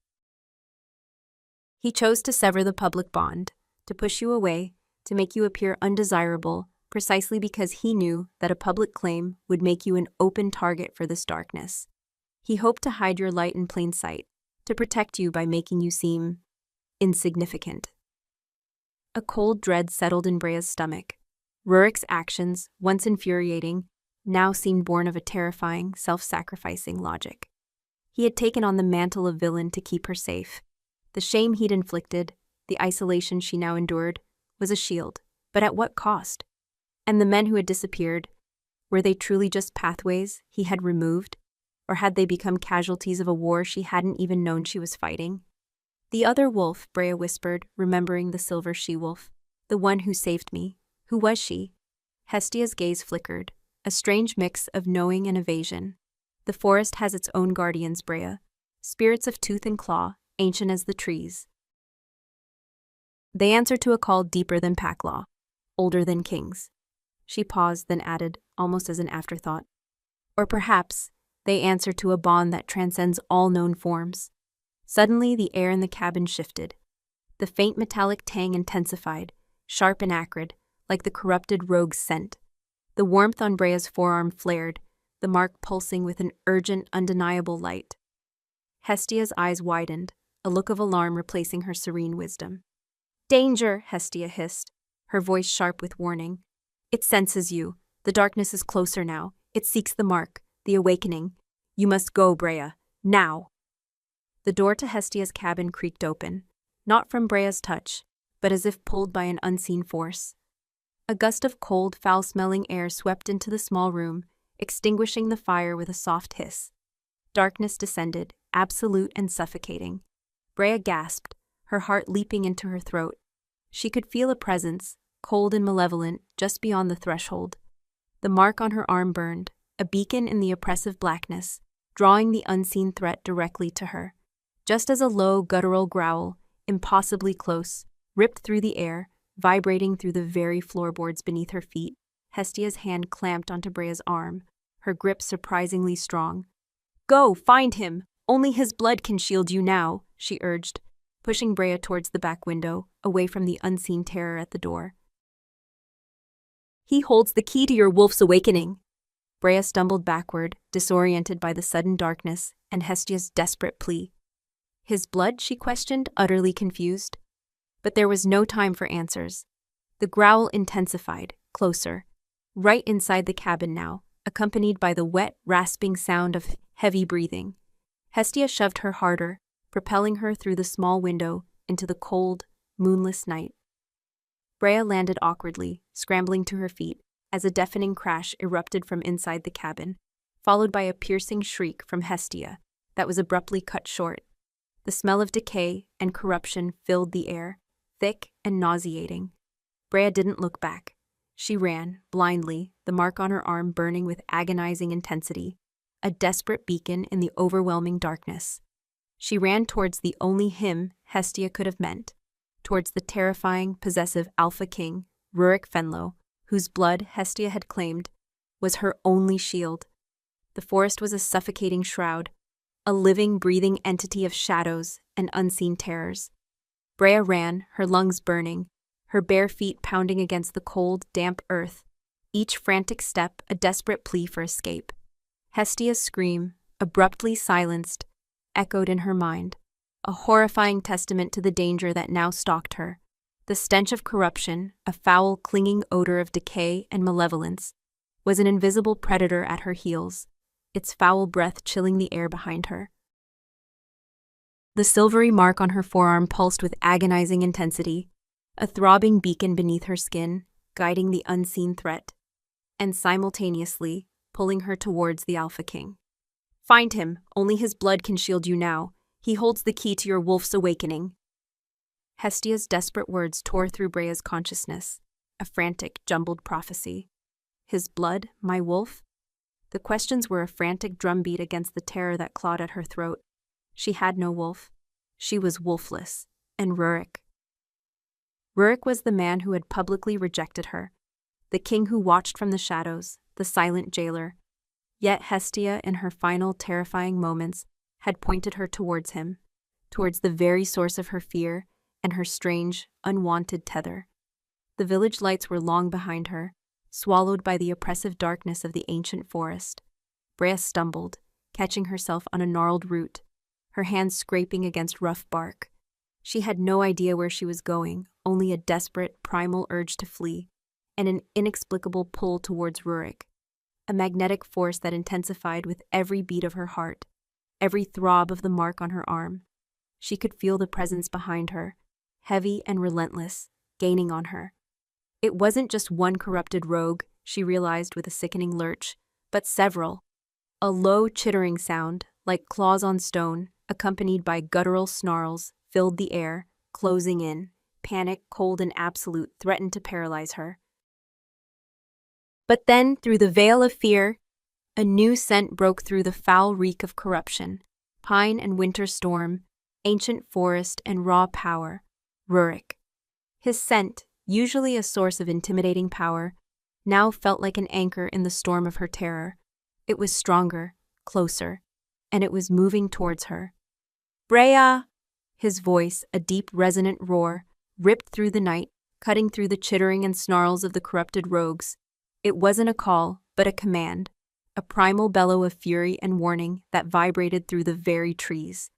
He chose to sever the public bond, to push you away, to make you appear undesirable, precisely because he knew that a public claim would make you an open target for this darkness. He hoped to hide your light in plain sight, to protect you by making you seem insignificant. A cold dread settled in Brea's stomach. Ruric's actions, once infuriating, now seemed born of a terrifying, self-sacrificing logic. He had taken on the mantle of villain to keep her safe. The shame he'd inflicted, the isolation she now endured, was a shield, but at what cost? And the men who had disappeared, were they truly just pathways he had removed, or had they become casualties of a war she hadn't even known she was fighting? The other wolf, Brea whispered, remembering the silver she-wolf. The one who saved me. Who was she? Hestia's gaze flickered, a strange mix of knowing and evasion. The forest has its own guardians, Brea, spirits of tooth and claw, ancient as the trees. They answer to a call deeper than pack law, older than kings. She paused, then added, almost as an afterthought. Or perhaps they answer to a bond that transcends all known forms. Suddenly, the air in the cabin shifted. The faint metallic tang intensified, sharp and acrid, like the corrupted rogue's scent. The warmth on Brea's forearm flared, the mark pulsing with an urgent, undeniable light. Hestia's eyes widened, a look of alarm replacing her serene wisdom. Danger, Hestia hissed, her voice sharp with warning. It senses you. The darkness is closer now. It seeks the mark, the awakening. You must go, Brea. Now. The door to Hestia's cabin creaked open, not from Brea's touch, but as if pulled by an unseen force. A gust of cold, foul-smelling air swept into the small room, extinguishing the fire with a soft hiss. Darkness descended, absolute and suffocating. Brea gasped, her heart leaping into her throat. She could feel a presence, cold and malevolent, just beyond the threshold. The mark on her arm burned, a beacon in the oppressive blackness, drawing the unseen threat directly to her. Just as a low, guttural growl, impossibly close, ripped through the air, vibrating through the very floorboards beneath her feet, Hestia's hand clamped onto Brea's arm, her grip surprisingly strong. Go, find him! Only his blood can shield you now, she urged, pushing Brea towards the back window, away from the unseen terror at the door. He holds the key to your wolf's awakening. Brea stumbled backward, disoriented by the sudden darkness and Hestia's desperate plea. His blood, she questioned, utterly confused. But there was no time for answers. The growl intensified, closer, right inside the cabin now, accompanied by the wet, rasping sound of heavy breathing. Hestia shoved her harder, propelling her through the small window into the cold, moonless night. Brea landed awkwardly, scrambling to her feet, as a deafening crash erupted from inside the cabin, followed by a piercing shriek from Hestia that was abruptly cut short. The smell of decay and corruption filled the air, thick and nauseating. Brea didn't look back. She ran, blindly, the mark on her arm burning with agonizing intensity, a desperate beacon in the overwhelming darkness. She ran towards the only him Hestia could have meant, towards the terrifying, possessive Alpha King, Ruric Fenlo, whose blood Hestia had claimed was her only shield. The forest was a suffocating shroud, a living, breathing entity of shadows and unseen terrors. Brea ran, her lungs burning, her bare feet pounding against the cold, damp earth, each frantic step a desperate plea for escape. Hestia's scream, abruptly silenced, echoed in her mind, a horrifying testament to the danger that now stalked her. The stench of corruption, a foul, clinging odor of decay and malevolence, was an invisible predator at her heels, its foul breath chilling the air behind her. The silvery mark on her forearm pulsed with agonizing intensity, a throbbing beacon beneath her skin, guiding the unseen threat, and simultaneously pulling her towards the Alpha King. Find him, only his blood can shield you now. He holds the key to your wolf's awakening. Hestia's desperate words tore through Brea's consciousness, a frantic, jumbled prophecy. His blood, my wolf? The questions were a frantic drumbeat against the terror that clawed at her throat. She had no wolf. She was wolfless, and Ruric. Ruric was the man who had publicly rejected her, the king who watched from the shadows, the silent jailer. Yet Hestia, in her final terrifying moments, had pointed her towards him, towards the very source of her fear and her strange, unwanted tether. The village lights were long behind her, swallowed by the oppressive darkness of the ancient forest. Brea stumbled, catching herself on a gnarled root, her hands scraping against rough bark. She had no idea where she was going, only a desperate, primal urge to flee, and an inexplicable pull towards Ruric, a magnetic force that intensified with every beat of her heart, every throb of the mark on her arm. She could feel the presence behind her, heavy and relentless, gaining on her. It wasn't just one corrupted rogue, she realized with a sickening lurch, but several. A low, chittering sound, like claws on stone, accompanied by guttural snarls, filled the air, closing in. Panic, cold and absolute, threatened to paralyze her. But then, through the veil of fear, a new scent broke through the foul reek of corruption. Pine and winter storm, ancient forest and raw power. Ruric. His scent, usually a source of intimidating power, now felt like an anchor in the storm of her terror. It was stronger, closer, and it was moving towards her. Brea! His voice, a deep, resonant roar, ripped through the night, cutting through the chittering and snarls of the corrupted rogues. It wasn't a call, but a command, a primal bellow of fury and warning that vibrated through the very trees.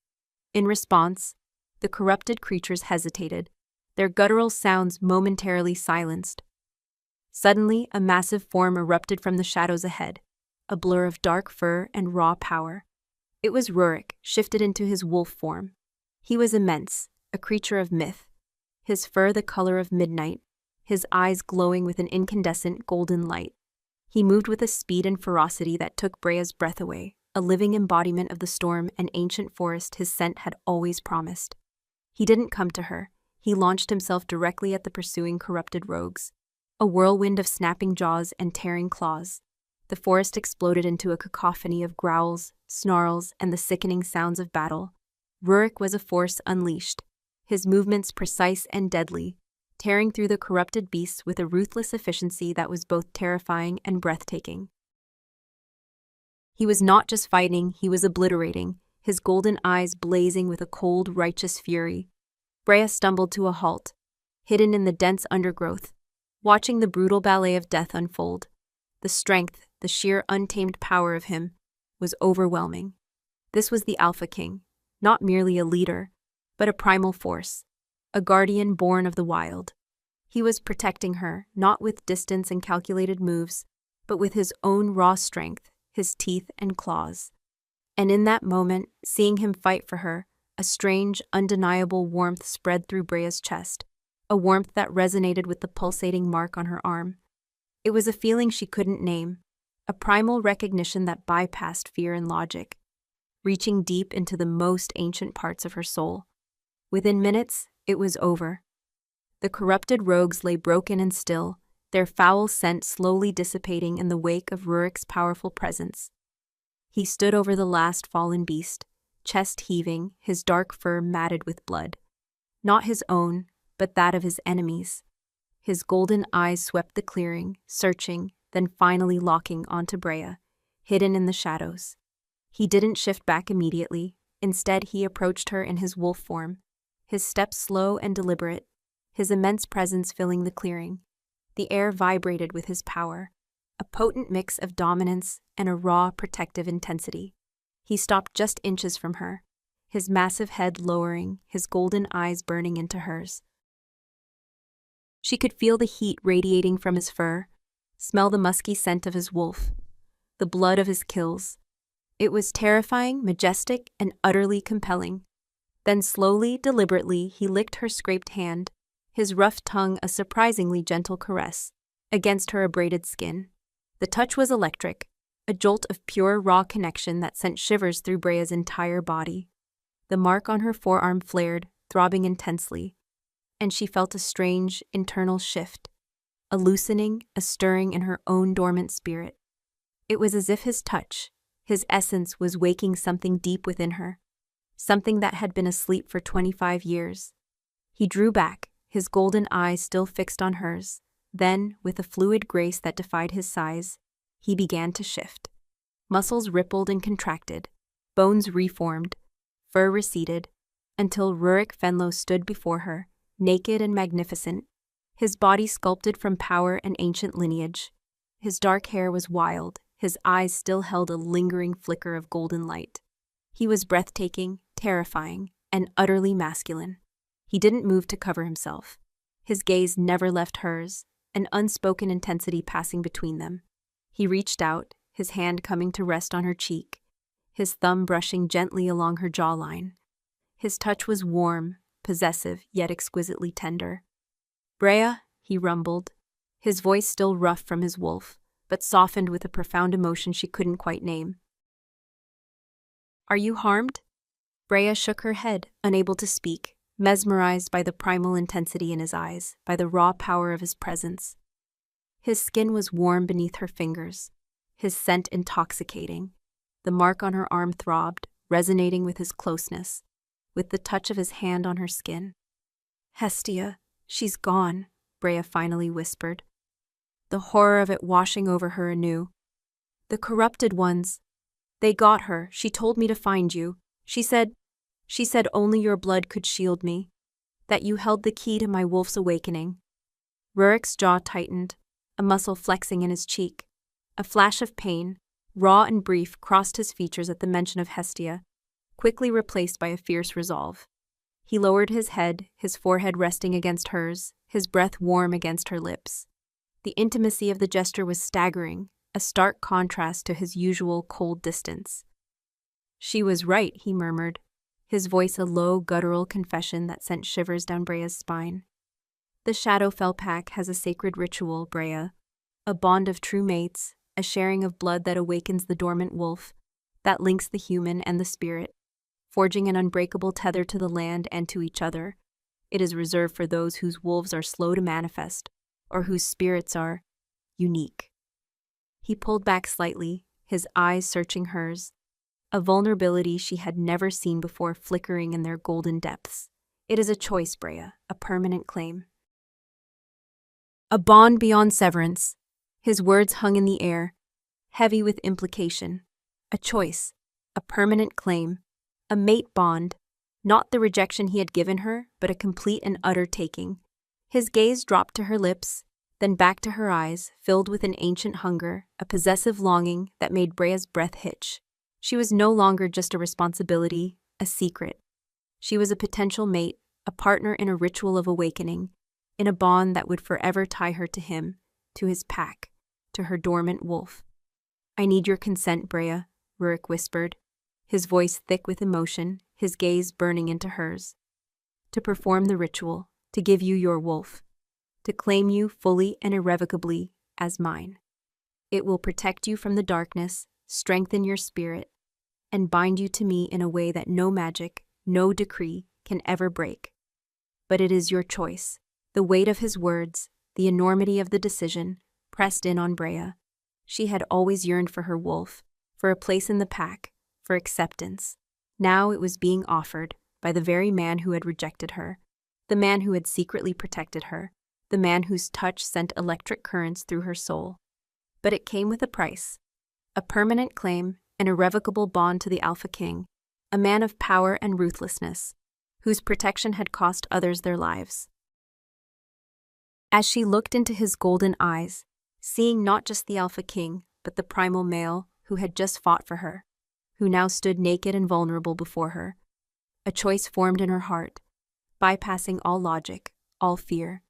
In response, the corrupted creatures hesitated, their guttural sounds momentarily silenced. Suddenly, a massive form erupted from the shadows ahead, a blur of dark fur and raw power. It was Ruric, shifted into his wolf form. He was immense, a creature of myth, his fur the color of midnight, his eyes glowing with an incandescent golden light. He moved with a speed and ferocity that took Brea's breath away, a living embodiment of the storm and ancient forest his scent had always promised. He didn't come to her. He launched himself directly at the pursuing corrupted rogues. A whirlwind of snapping jaws and tearing claws. The forest exploded into a cacophony of growls, snarls, and the sickening sounds of battle. Ruric was a force unleashed, his movements precise and deadly, tearing through the corrupted beasts with a ruthless efficiency that was both terrifying and breathtaking. He was not just fighting, he was obliterating, his golden eyes blazing with a cold, righteous fury. Brea stumbled to a halt, hidden in the dense undergrowth, watching the brutal ballet of death unfold. The strength, the sheer untamed power of him, was overwhelming. This was the Alpha King, not merely a leader, but a primal force, a guardian born of the wild. He was protecting her, not with distance and calculated moves, but with his own raw strength, his teeth and claws. And in that moment, seeing him fight for her, a strange, undeniable warmth spread through Brea's chest, a warmth that resonated with the pulsating mark on her arm. It was a feeling she couldn't name, a primal recognition that bypassed fear and logic, reaching deep into the most ancient parts of her soul. Within minutes, it was over. The corrupted rogues lay broken and still, their foul scent slowly dissipating in the wake of Ruric's powerful presence. He stood over the last fallen beast, chest heaving, his dark fur matted with blood. Not his own, but that of his enemies. His golden eyes swept the clearing, searching, then finally locking onto Brea, hidden in the shadows. He didn't shift back immediately. Instead, he approached her in his wolf form, his steps slow and deliberate, his immense presence filling the clearing. The air vibrated with his power, a potent mix of dominance and a raw, protective intensity. He stopped just inches from her, his massive head lowering, his golden eyes burning into hers. She could feel the heat radiating from his fur, smell the musky scent of his wolf, the blood of his kills. It was terrifying, majestic, and utterly compelling. Then slowly, deliberately, he licked her scraped hand, his rough tongue a surprisingly gentle caress, against her abraded skin. The touch was electric, a jolt of pure, raw connection that sent shivers through Brea's entire body. The mark on her forearm flared, throbbing intensely, and she felt a strange, internal shift, a loosening, a stirring in her own dormant spirit. It was as if his touch, his essence, was waking something deep within her, something that had been asleep for 25 years. He drew back, his golden eyes still fixed on hers. Then, with a fluid grace that defied his size, he began to shift. Muscles rippled and contracted, bones reformed, fur receded, until Ruric Fenlo stood before her, naked and magnificent, his body sculpted from power and ancient lineage. His dark hair was wild, his eyes still held a lingering flicker of golden light. He was breathtaking, terrifying, and utterly masculine. He didn't move to cover himself. His gaze never left hers, an unspoken intensity passing between them. He reached out, his hand coming to rest on her cheek, his thumb brushing gently along her jawline. His touch was warm, possessive, yet exquisitely tender. "Brea," he rumbled, his voice still rough from his wolf, but softened with a profound emotion she couldn't quite name. "Are you harmed?" Brea shook her head, unable to speak, mesmerized by the primal intensity in his eyes, by the raw power of his presence. His skin was warm beneath her fingers, his scent intoxicating. The mark on her arm throbbed, resonating with his closeness, with the touch of his hand on her skin. "Hestia, she's gone," Brea finally whispered, the horror of it washing over her anew. "The corrupted ones. They got her. She told me to find you. She said only your blood could shield me, that you held the key to my wolf's awakening." Rurik's jaw tightened, a muscle flexing in his cheek. A flash of pain, raw and brief, crossed his features at the mention of Hestia, quickly replaced by a fierce resolve. He lowered his head, his forehead resting against hers, his breath warm against her lips. The intimacy of the gesture was staggering, a stark contrast to his usual cold distance. "She was right," he murmured, his voice a low, guttural confession that sent shivers down Brea's spine. "The Shadowfell Pack has a sacred ritual, Brea, a bond of true mates, a sharing of blood that awakens the dormant wolf, that links the human and the spirit, forging an unbreakable tether to the land and to each other. It is reserved for those whose wolves are slow to manifest, or whose spirits are unique." He pulled back slightly, his eyes searching hers, a vulnerability she had never seen before flickering in their golden depths. "It is a choice, Brea, a permanent claim. A bond beyond severance." His words hung in the air, heavy with implication. A choice, a permanent claim, a mate bond, not the rejection he had given her, but a complete and utter taking. His gaze dropped to her lips, then back to her eyes, filled with an ancient hunger, a possessive longing that made Brea's breath hitch. She was no longer just a responsibility, a secret. She was a potential mate, a partner in a ritual of awakening, in a bond that would forever tie her to him, to his pack, to her dormant wolf. "I need your consent, Brea," Ruric whispered, his voice thick with emotion, his gaze burning into hers. "To perform the ritual, to give you your wolf, to claim you fully and irrevocably as mine. It will protect you from the darkness, strengthen your spirit, and bind you to me in a way that no magic, no decree can ever break. But it is your choice." The weight of his words, the enormity of the decision, pressed in on Brea. She had always yearned for her wolf, for a place in the pack, for acceptance. Now it was being offered by the very man who had rejected her, the man who had secretly protected her, the man whose touch sent electric currents through her soul. But it came with a price. A permanent claim, an irrevocable bond to the Alpha King, a man of power and ruthlessness, whose protection had cost others their lives. As she looked into his golden eyes, seeing not just the Alpha King, but the primal male who had just fought for her, who now stood naked and vulnerable before her. A choice formed in her heart, bypassing all logic, all fear.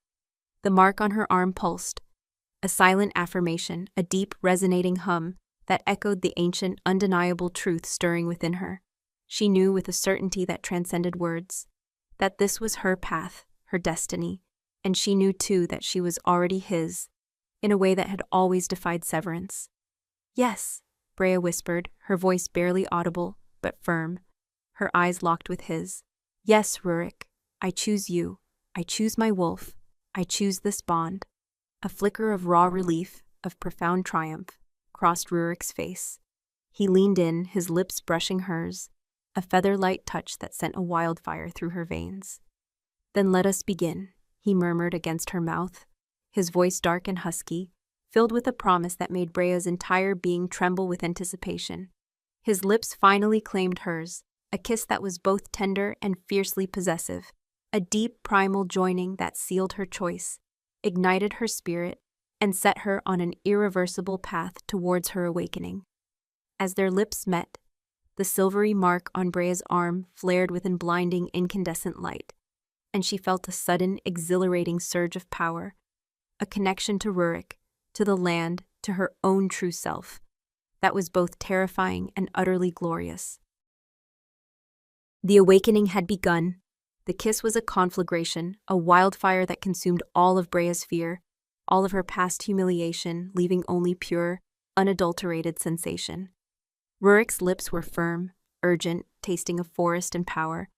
The mark on her arm pulsed, a silent affirmation, a deep, resonating hum that echoed the ancient, undeniable truth stirring within her. She knew with a certainty that transcended words that this was her path, her destiny, and she knew too that she was already his, in a way that had always defied severance. "Yes," Brea whispered, her voice barely audible, but firm, her eyes locked with his. "Yes, Ruric, I choose you. I choose my wolf. I choose this bond." A flicker of raw relief, of profound triumph, crossed Ruric's face. He leaned in, his lips brushing hers, a feather-light touch that sent a wildfire through her veins. "Then let us begin," he murmured against her mouth, his voice dark and husky, filled with a promise that made Brea's entire being tremble with anticipation. His lips finally claimed hers, a kiss that was both tender and fiercely possessive, a deep primal joining that sealed her choice, ignited her spirit, and set her on an irreversible path towards her awakening. As their lips met, the silvery mark on Brea's arm flared with a blinding, incandescent light, and she felt a sudden, exhilarating surge of power, a connection to Ruric, to the land, to her own true self, that was both terrifying and utterly glorious. The awakening had begun. The kiss was a conflagration, a wildfire that consumed all of Brea's fear, all of her past humiliation, leaving only pure, unadulterated sensation. Ruric's lips were firm, urgent, tasting of forest and power,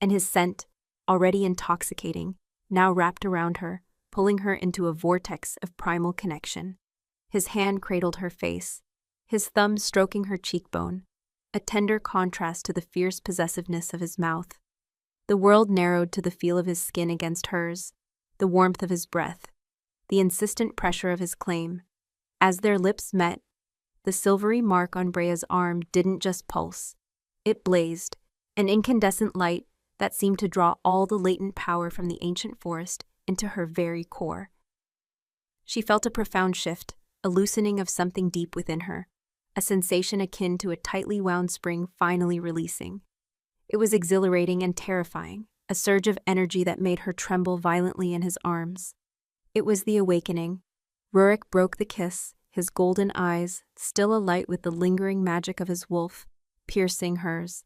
and his scent, already intoxicating, now wrapped around her, pulling her into a vortex of primal connection. His hand cradled her face, his thumb stroking her cheekbone, a tender contrast to the fierce possessiveness of his mouth. The world narrowed to the feel of his skin against hers, the warmth of his breath, the insistent pressure of his claim. As their lips met, the silvery mark on Brea's arm didn't just pulse. It blazed, an incandescent light that seemed to draw all the latent power from the ancient forest into her very core. She felt a profound shift, a loosening of something deep within her, a sensation akin to a tightly wound spring finally releasing. It was exhilarating and terrifying, a surge of energy that made her tremble violently in his arms. It was the awakening. Ruric broke the kiss, his golden eyes, still alight with the lingering magic of his wolf, piercing hers.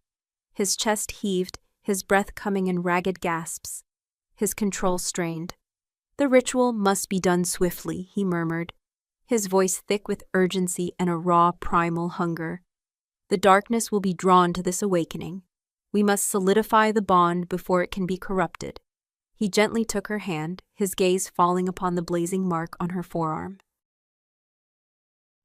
His chest heaved, his breath coming in ragged gasps, his control strained. "The ritual must be done swiftly," he murmured, his voice thick with urgency and a raw primal hunger. "The darkness will be drawn to this awakening. We must solidify the bond before it can be corrupted." He gently took her hand, his gaze falling upon the blazing mark on her forearm.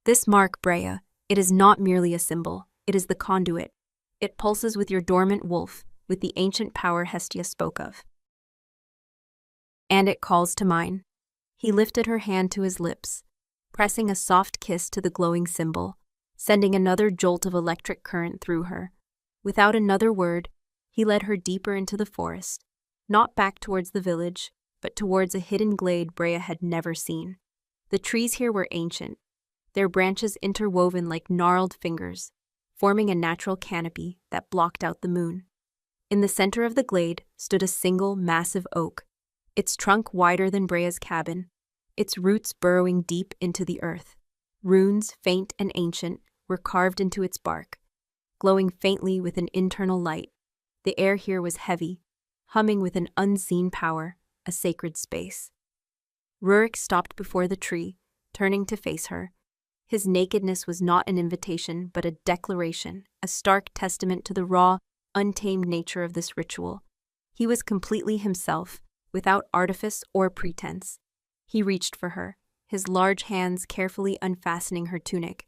"This mark, Brea, it is not merely a symbol, it is the conduit. It pulses with your dormant wolf, with the ancient power Hestia spoke of. And it calls to mine." He lifted her hand to his lips, pressing a soft kiss to the glowing symbol, sending another jolt of electric current through her. Without another word, he led her deeper into the forest, not back towards the village, but towards a hidden glade Brea had never seen. The trees here were ancient, their branches interwoven like gnarled fingers, forming a natural canopy that blocked out the moon. In the center of the glade stood a single massive oak, its trunk wider than Brea's cabin, its roots burrowing deep into the earth. Runes, faint and ancient, were carved into its bark, glowing faintly with an internal light. The air here was heavy, humming with an unseen power, a sacred space. Ruric stopped before the tree, turning to face her. His nakedness was not an invitation, but a declaration, a stark testament to the raw, untamed nature of this ritual. He was completely himself, without artifice or pretense. He reached for her, his large hands carefully unfastening her tunic,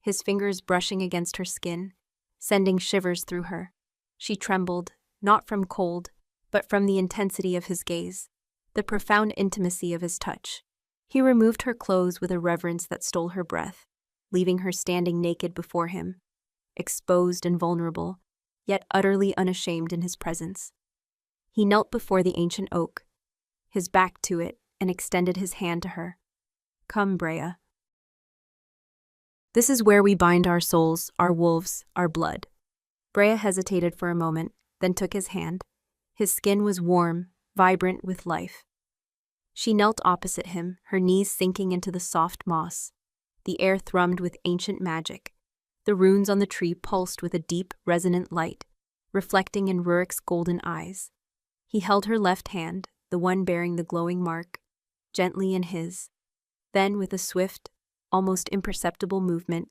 his fingers brushing against her skin, sending shivers through her. She trembled, not from cold, but from the intensity of his gaze, the profound intimacy of his touch. He removed her clothes with a reverence that stole her breath, leaving her standing naked before him, exposed and vulnerable, yet utterly unashamed in his presence. He knelt before the ancient oak, his back to it, and extended his hand to her. "Come, Brea," This is where we bind our souls, our wolves, our blood. Brea hesitated for a moment, then took his hand. His skin was warm, vibrant with life. She knelt opposite him, her knees sinking into the soft moss. The air thrummed with ancient magic. The runes on the tree pulsed with a deep, resonant light, reflecting in Ruric's golden eyes. He held her left hand, the one bearing the glowing mark, gently in his. Then, with a swift, almost imperceptible movement,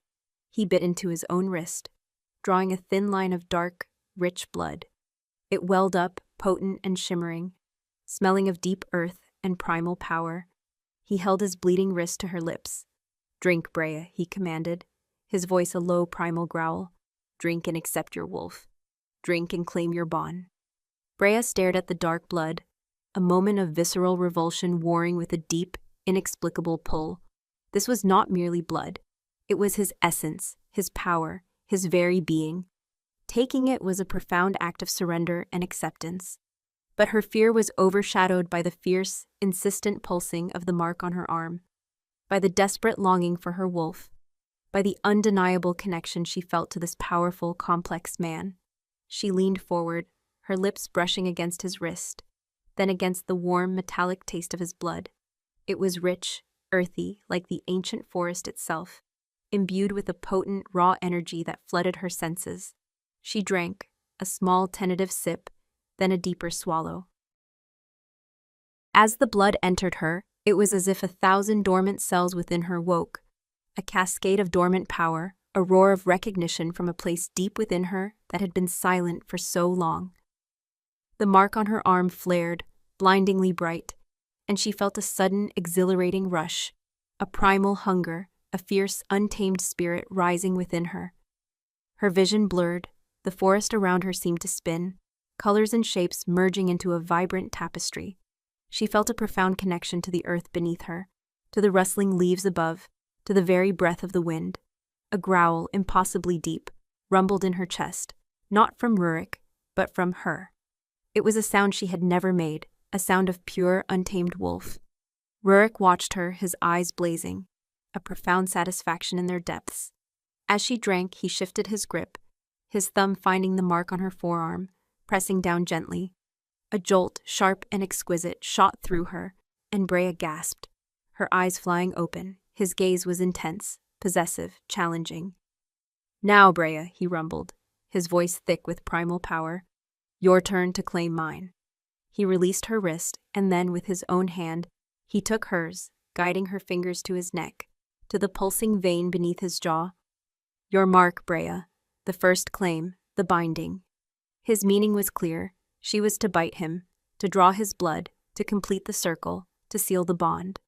he bit into his own wrist, drawing a thin line of dark, rich blood. It welled up, potent and shimmering, smelling of deep earth and primal power. He held his bleeding wrist to her lips. "Drink, Brea," he commanded, his voice a low primal growl. "Drink and accept your wolf. Drink and claim your bond." Brea stared at the dark blood, a moment of visceral revulsion warring with a deep, inexplicable pull. This was not merely blood. It was his essence, his power, his very being. Taking it was a profound act of surrender and acceptance. But her fear was overshadowed by the fierce, insistent pulsing of the mark on her arm, by the desperate longing for her wolf, by the undeniable connection she felt to this powerful, complex man. She leaned forward, her lips brushing against his wrist, then against the warm, metallic taste of his blood. It was rich, earthy, like the ancient forest itself, imbued with a potent, raw energy that flooded her senses. She drank, a small, tentative sip, then a deeper swallow. As the blood entered her, it was as if 1,000 dormant cells within her woke, a cascade of dormant power, a roar of recognition from a place deep within her that had been silent for so long. The mark on her arm flared, blindingly bright, and she felt a sudden, exhilarating rush, a primal hunger, a fierce, untamed spirit rising within her. Her vision blurred, the forest around her seemed to spin, colors and shapes merging into a vibrant tapestry. She felt a profound connection to the earth beneath her, to the rustling leaves above, to the very breath of the wind. A growl, impossibly deep, rumbled in her chest, not from Ruric, but from her. It was a sound she had never made, a sound of pure, untamed wolf. Ruric watched her, his eyes blazing, a profound satisfaction in their depths. As she drank, he shifted his grip, his thumb finding the mark on her forearm, pressing down gently. A jolt, sharp and exquisite, shot through her, and Brea gasped, her eyes flying open. His gaze was intense, possessive, challenging. "Now, Brea," he rumbled, his voice thick with primal power. "Your turn to claim mine." He released her wrist, and then, with his own hand, he took hers, guiding her fingers to his neck, to the pulsing vein beneath his jaw. "Your mark, Brea. The first claim, the binding." His meaning was clear. She was to bite him, to draw his blood, to complete the circle, to seal the bond.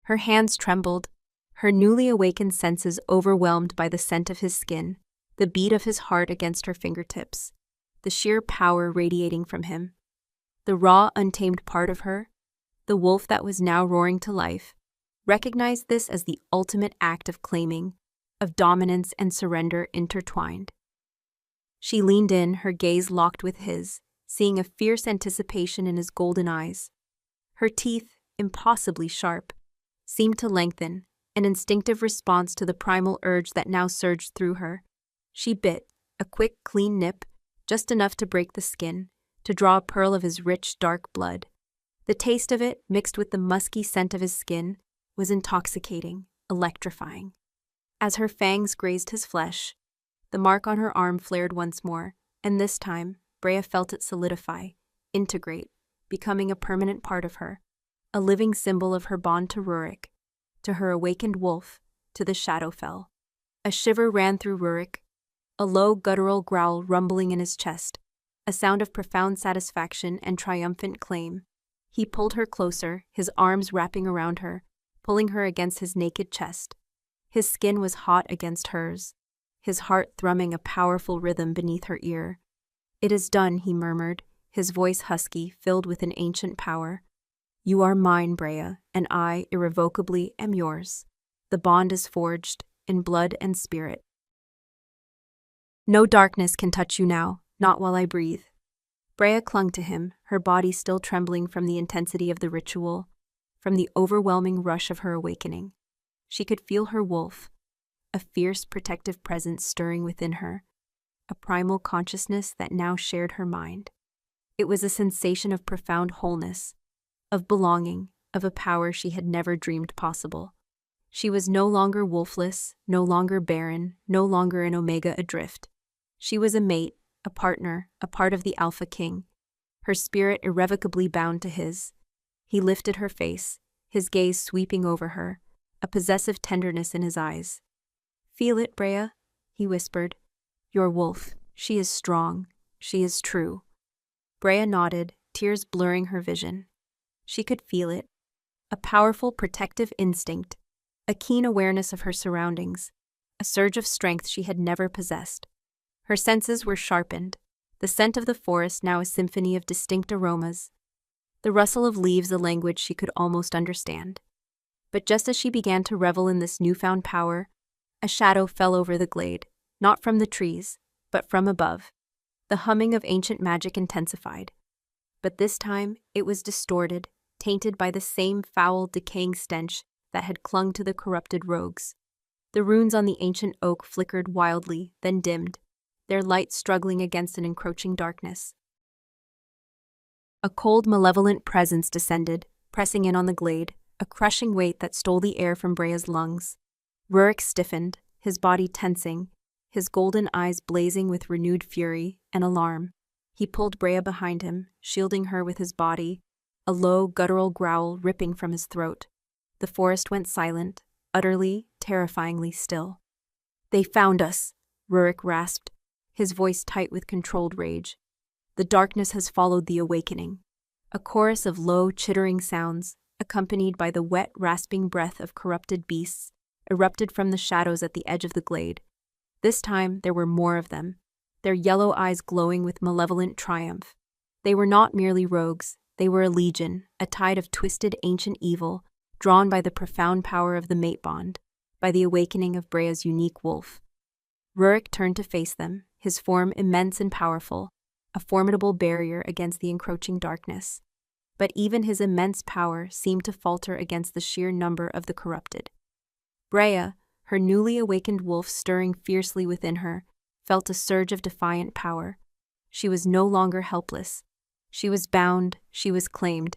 Her hands trembled, her newly awakened senses overwhelmed by the scent of his skin, the beat of his heart against her fingertips, the sheer power radiating from him. The raw, untamed part of her, the wolf that was now roaring to life, recognized this as the ultimate act of claiming, of dominance and surrender intertwined. She leaned in, her gaze locked with his, seeing a fierce anticipation in his golden eyes. Her teeth, impossibly sharp, seemed to lengthen, an instinctive response to the primal urge that now surged through her. She bit, a quick, clean nip, just enough to break the skin, to draw a pearl of his rich, dark blood. The taste of it, mixed with the musky scent of his skin, was intoxicating, electrifying. As her fangs grazed his flesh, the mark on her arm flared once more, and this time, Brea felt it solidify, integrate, becoming a permanent part of her, a living symbol of her bond to Ruric, to her awakened wolf, to the Shadowfell. A shiver ran through Ruric, a low guttural growl rumbling in his chest, a sound of profound satisfaction and triumphant claim. He pulled her closer, his arms wrapping around her, pulling her against his naked chest. His skin was hot against hers, his heart thrumming a powerful rhythm beneath her ear. "It is done," he murmured, his voice husky, filled with an ancient power. "You are mine, Brea, and I, irrevocably, am yours. The bond is forged, in blood and spirit. No darkness can touch you now, not while I breathe." Brea clung to him, her body still trembling from the intensity of the ritual, from the overwhelming rush of her awakening. She could feel her wolf, a fierce protective presence stirring within her, a primal consciousness that now shared her mind. It was a sensation of profound wholeness, of belonging, of a power she had never dreamed possible. She was no longer wolfless, no longer barren, no longer an omega adrift. She was a mate, a partner, a part of the Alpha King, her spirit irrevocably bound to his. He lifted her face, his gaze sweeping over her, a possessive tenderness in his eyes. "Feel it, Brea," he whispered. "Your wolf, she is strong, she is true." Brea nodded, tears blurring her vision. She could feel it, a powerful protective instinct, a keen awareness of her surroundings, a surge of strength she had never possessed. Her senses were sharpened, the scent of the forest now a symphony of distinct aromas, the rustle of leaves a language she could almost understand. But just as she began to revel in this newfound power, a shadow fell over the glade, not from the trees, but from above. The humming of ancient magic intensified. But this time, it was distorted, tainted by the same foul, decaying stench that had clung to the corrupted rogues. The runes on the ancient oak flickered wildly, then dimmed, their light struggling against an encroaching darkness. A cold, malevolent presence descended, pressing in on the glade, a crushing weight that stole the air from Brea's lungs. Ruric stiffened, his body tensing, his golden eyes blazing with renewed fury and alarm. He pulled Brea behind him, shielding her with his body, a low, guttural growl ripping from his throat. The forest went silent, utterly, terrifyingly still. "They found us," Ruric rasped, his voice tight with controlled rage. "The darkness has followed the awakening." A chorus of low, chittering sounds, accompanied by the wet, rasping breath of corrupted beasts, erupted from the shadows at the edge of the glade. This time, there were more of them, their yellow eyes glowing with malevolent triumph. They were not merely rogues, they were a legion, a tide of twisted ancient evil, drawn by the profound power of the mate bond, by the awakening of Brea's unique wolf. Ruric turned to face them, his form immense and powerful, a formidable barrier against the encroaching darkness. But even his immense power seemed to falter against the sheer number of the corrupted. Brea, her newly awakened wolf stirring fiercely within her, felt a surge of defiant power. She was no longer helpless. She was bound, she was claimed,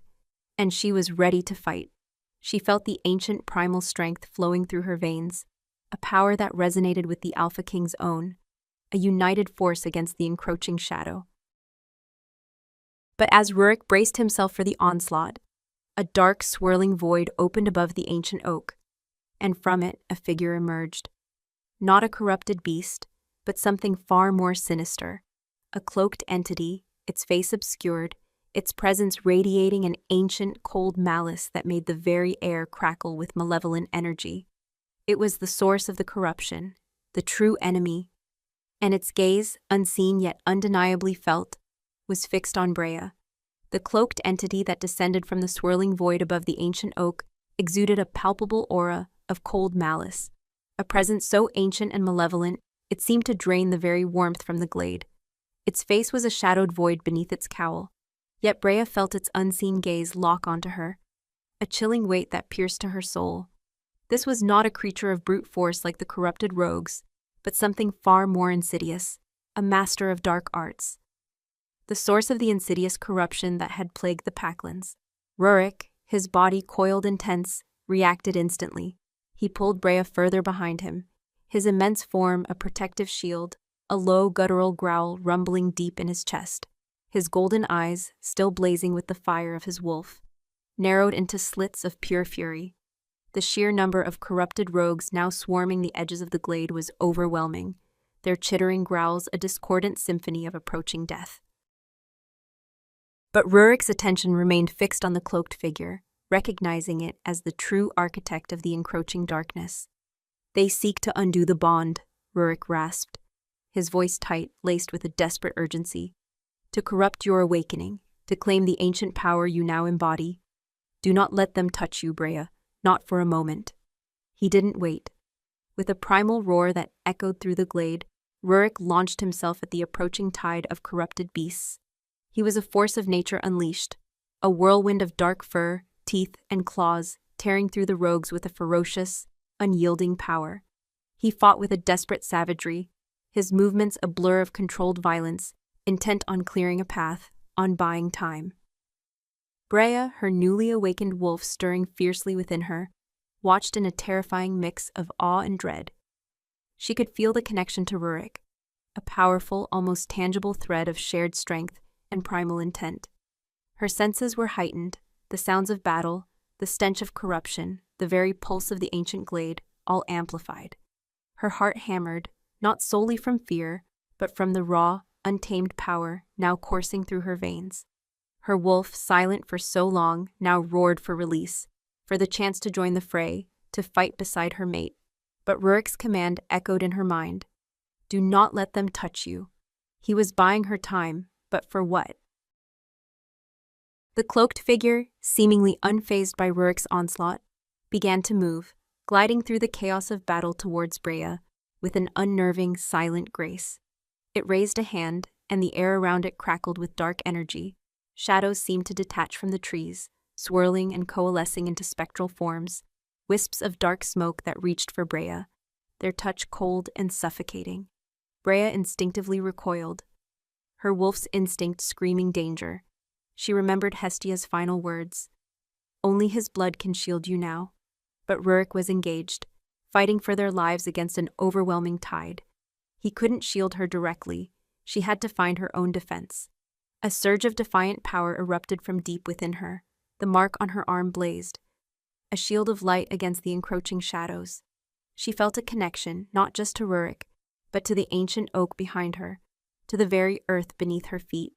and she was ready to fight. She felt the ancient primal strength flowing through her veins, a power that resonated with the Alpha King's own, a united force against the encroaching shadow. But as Ruric braced himself for the onslaught, a dark, swirling void opened above the ancient oak, and from it a figure emerged. Not a corrupted beast, but something far more sinister. A cloaked entity, its face obscured, its presence radiating an ancient, cold malice that made the very air crackle with malevolent energy. It was the source of the corruption, the true enemy, and its gaze, unseen yet undeniably felt, was fixed on Brea. The cloaked entity that descended from the swirling void above the ancient oak exuded a palpable aura of cold malice, a presence so ancient and malevolent it seemed to drain the very warmth from the glade. Its face was a shadowed void beneath its cowl, yet Brea felt its unseen gaze lock onto her, a chilling weight that pierced to her soul. This was not a creature of brute force like the corrupted rogues, but something far more insidious, a master of dark arts. The source of the insidious corruption that had plagued the Packlands. Ruric, his body coiled and tense, reacted instantly. He pulled Brea further behind him, his immense form a protective shield, a low guttural growl rumbling deep in his chest. His golden eyes, still blazing with the fire of his wolf, narrowed into slits of pure fury. The sheer number of corrupted rogues now swarming the edges of the glade was overwhelming, their chittering growls a discordant symphony of approaching death. But Ruric's attention remained fixed on the cloaked figure, recognizing it as the true architect of the encroaching darkness. "They seek to undo the bond," Ruric rasped, his voice tight, laced with a desperate urgency. "To corrupt your awakening, to claim the ancient power you now embody. Do not let them touch you, Brea, not for a moment." He didn't wait. With a primal roar that echoed through the glade, Ruric launched himself at the approaching tide of corrupted beasts. He was a force of nature unleashed, a whirlwind of dark fur, teeth, and claws, tearing through the rogues with a ferocious, unyielding power. He fought with a desperate savagery, his movements a blur of controlled violence, intent on clearing a path, on buying time. Brea, her newly awakened wolf stirring fiercely within her, watched in a terrifying mix of awe and dread. She could feel the connection to Ruric, a powerful, almost tangible thread of shared strength and primal intent. Her senses were heightened, the sounds of battle, the stench of corruption, the very pulse of the ancient glade, all amplified. Her heart hammered, not solely from fear, but from the raw, untamed power now coursing through her veins. Her wolf, silent for so long, now roared for release, for the chance to join the fray, to fight beside her mate. But Ruric's command echoed in her mind. Do not let them touch you. He was buying her time, but for what? The cloaked figure, seemingly unfazed by Ruric's onslaught, began to move, gliding through the chaos of battle towards Brea, with an unnerving, silent grace. It raised a hand, and the air around it crackled with dark energy. Shadows seemed to detach from the trees, swirling and coalescing into spectral forms, wisps of dark smoke that reached for Brea, their touch cold and suffocating. Brea instinctively recoiled, her wolf's instinct screaming danger. She remembered Hestia's final words. Only his blood can shield you now. But Ruric was engaged, fighting for their lives against an overwhelming tide. He couldn't shield her directly. She had to find her own defense. A surge of defiant power erupted from deep within her. The mark on her arm blazed, a shield of light against the encroaching shadows. She felt a connection, not just to Ruric, but to the ancient oak behind her, to the very earth beneath her feet.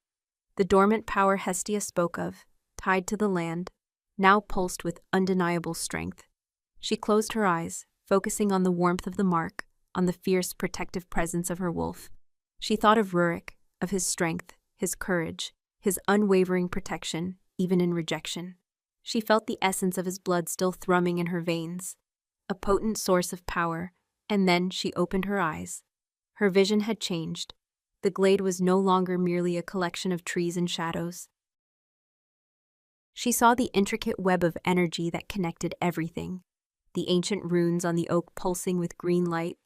The dormant power Hestia spoke of, tied to the land, now pulsed with undeniable strength. She closed her eyes, focusing on the warmth of the mark, on the fierce, protective presence of her wolf. She thought of Ruric, of his strength, his courage, his unwavering protection, even in rejection. She felt the essence of his blood still thrumming in her veins, a potent source of power, and then she opened her eyes. Her vision had changed. The glade was no longer merely a collection of trees and shadows. She saw the intricate web of energy that connected everything, the ancient runes on the oak pulsing with green light,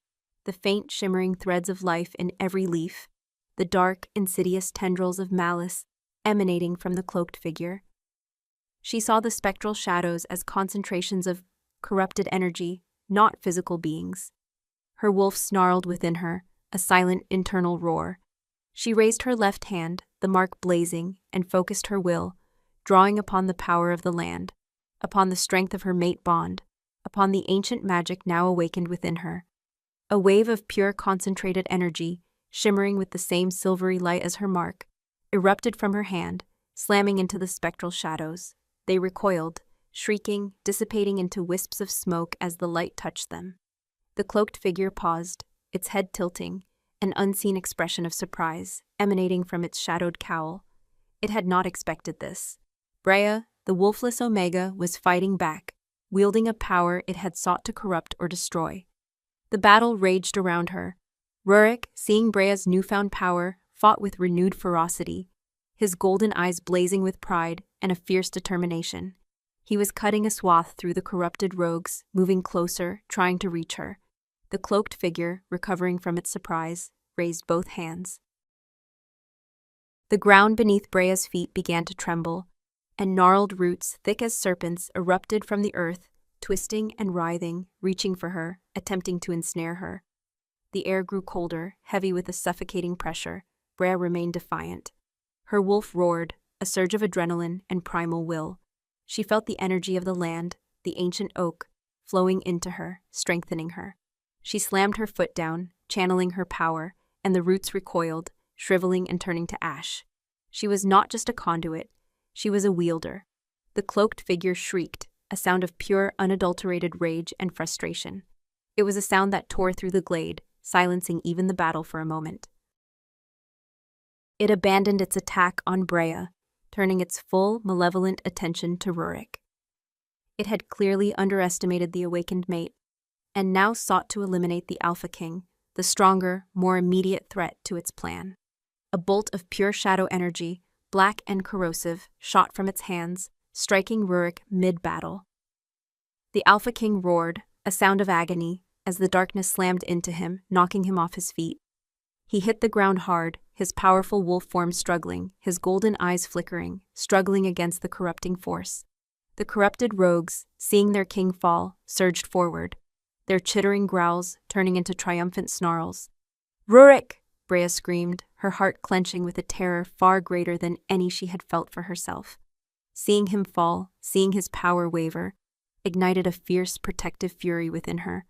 the faint shimmering threads of life in every leaf, the dark, insidious tendrils of malice emanating from the cloaked figure. She saw the spectral shadows as concentrations of corrupted energy, not physical beings. Her wolf snarled within her, a silent internal roar. She raised her left hand, the mark blazing, and focused her will, drawing upon the power of the land, upon the strength of her mate bond, upon the ancient magic now awakened within her. A wave of pure concentrated energy, shimmering with the same silvery light as her mark, erupted from her hand, slamming into the spectral shadows. They recoiled, shrieking, dissipating into wisps of smoke as the light touched them. The cloaked figure paused, its head tilting, an unseen expression of surprise emanating from its shadowed cowl. It had not expected this. Brea, the wolfless Omega, was fighting back, wielding a power it had sought to corrupt or destroy. The battle raged around her. Ruric, seeing Brea's newfound power, fought with renewed ferocity, his golden eyes blazing with pride and a fierce determination. He was cutting a swath through the corrupted rogues, moving closer, trying to reach her. The cloaked figure, recovering from its surprise, raised both hands. The ground beneath Brea's feet began to tremble, and gnarled roots, thick as serpents, erupted from the earth, twisting and writhing, reaching for her, attempting to ensnare her. The air grew colder, heavy with a suffocating pressure. Brea remained defiant. Her wolf roared, a surge of adrenaline and primal will. She felt the energy of the land, the ancient oak, flowing into her, strengthening her. She slammed her foot down, channeling her power, and the roots recoiled, shriveling and turning to ash. She was not just a conduit, she was a wielder. The cloaked figure shrieked, a sound of pure, unadulterated rage and frustration. It was a sound that tore through the glade, silencing even the battle for a moment. It abandoned its attack on Brea, turning its full, malevolent attention to Ruric. It had clearly underestimated the awakened mate, and now sought to eliminate the Alpha King, the stronger, more immediate threat to its plan. A bolt of pure shadow energy, black and corrosive, shot from its hands, striking Ruric mid-battle. The Alpha King roared, a sound of agony, as the darkness slammed into him, knocking him off his feet. He hit the ground hard, his powerful wolf form struggling, his golden eyes flickering, struggling against the corrupting force. The corrupted rogues, seeing their king fall, surged forward, their chittering growls turning into triumphant snarls. "Ruric!" Brea screamed, her heart clenching with a terror far greater than any she had felt for herself. Seeing him fall, seeing his power waver, ignited a fierce, protective fury within her,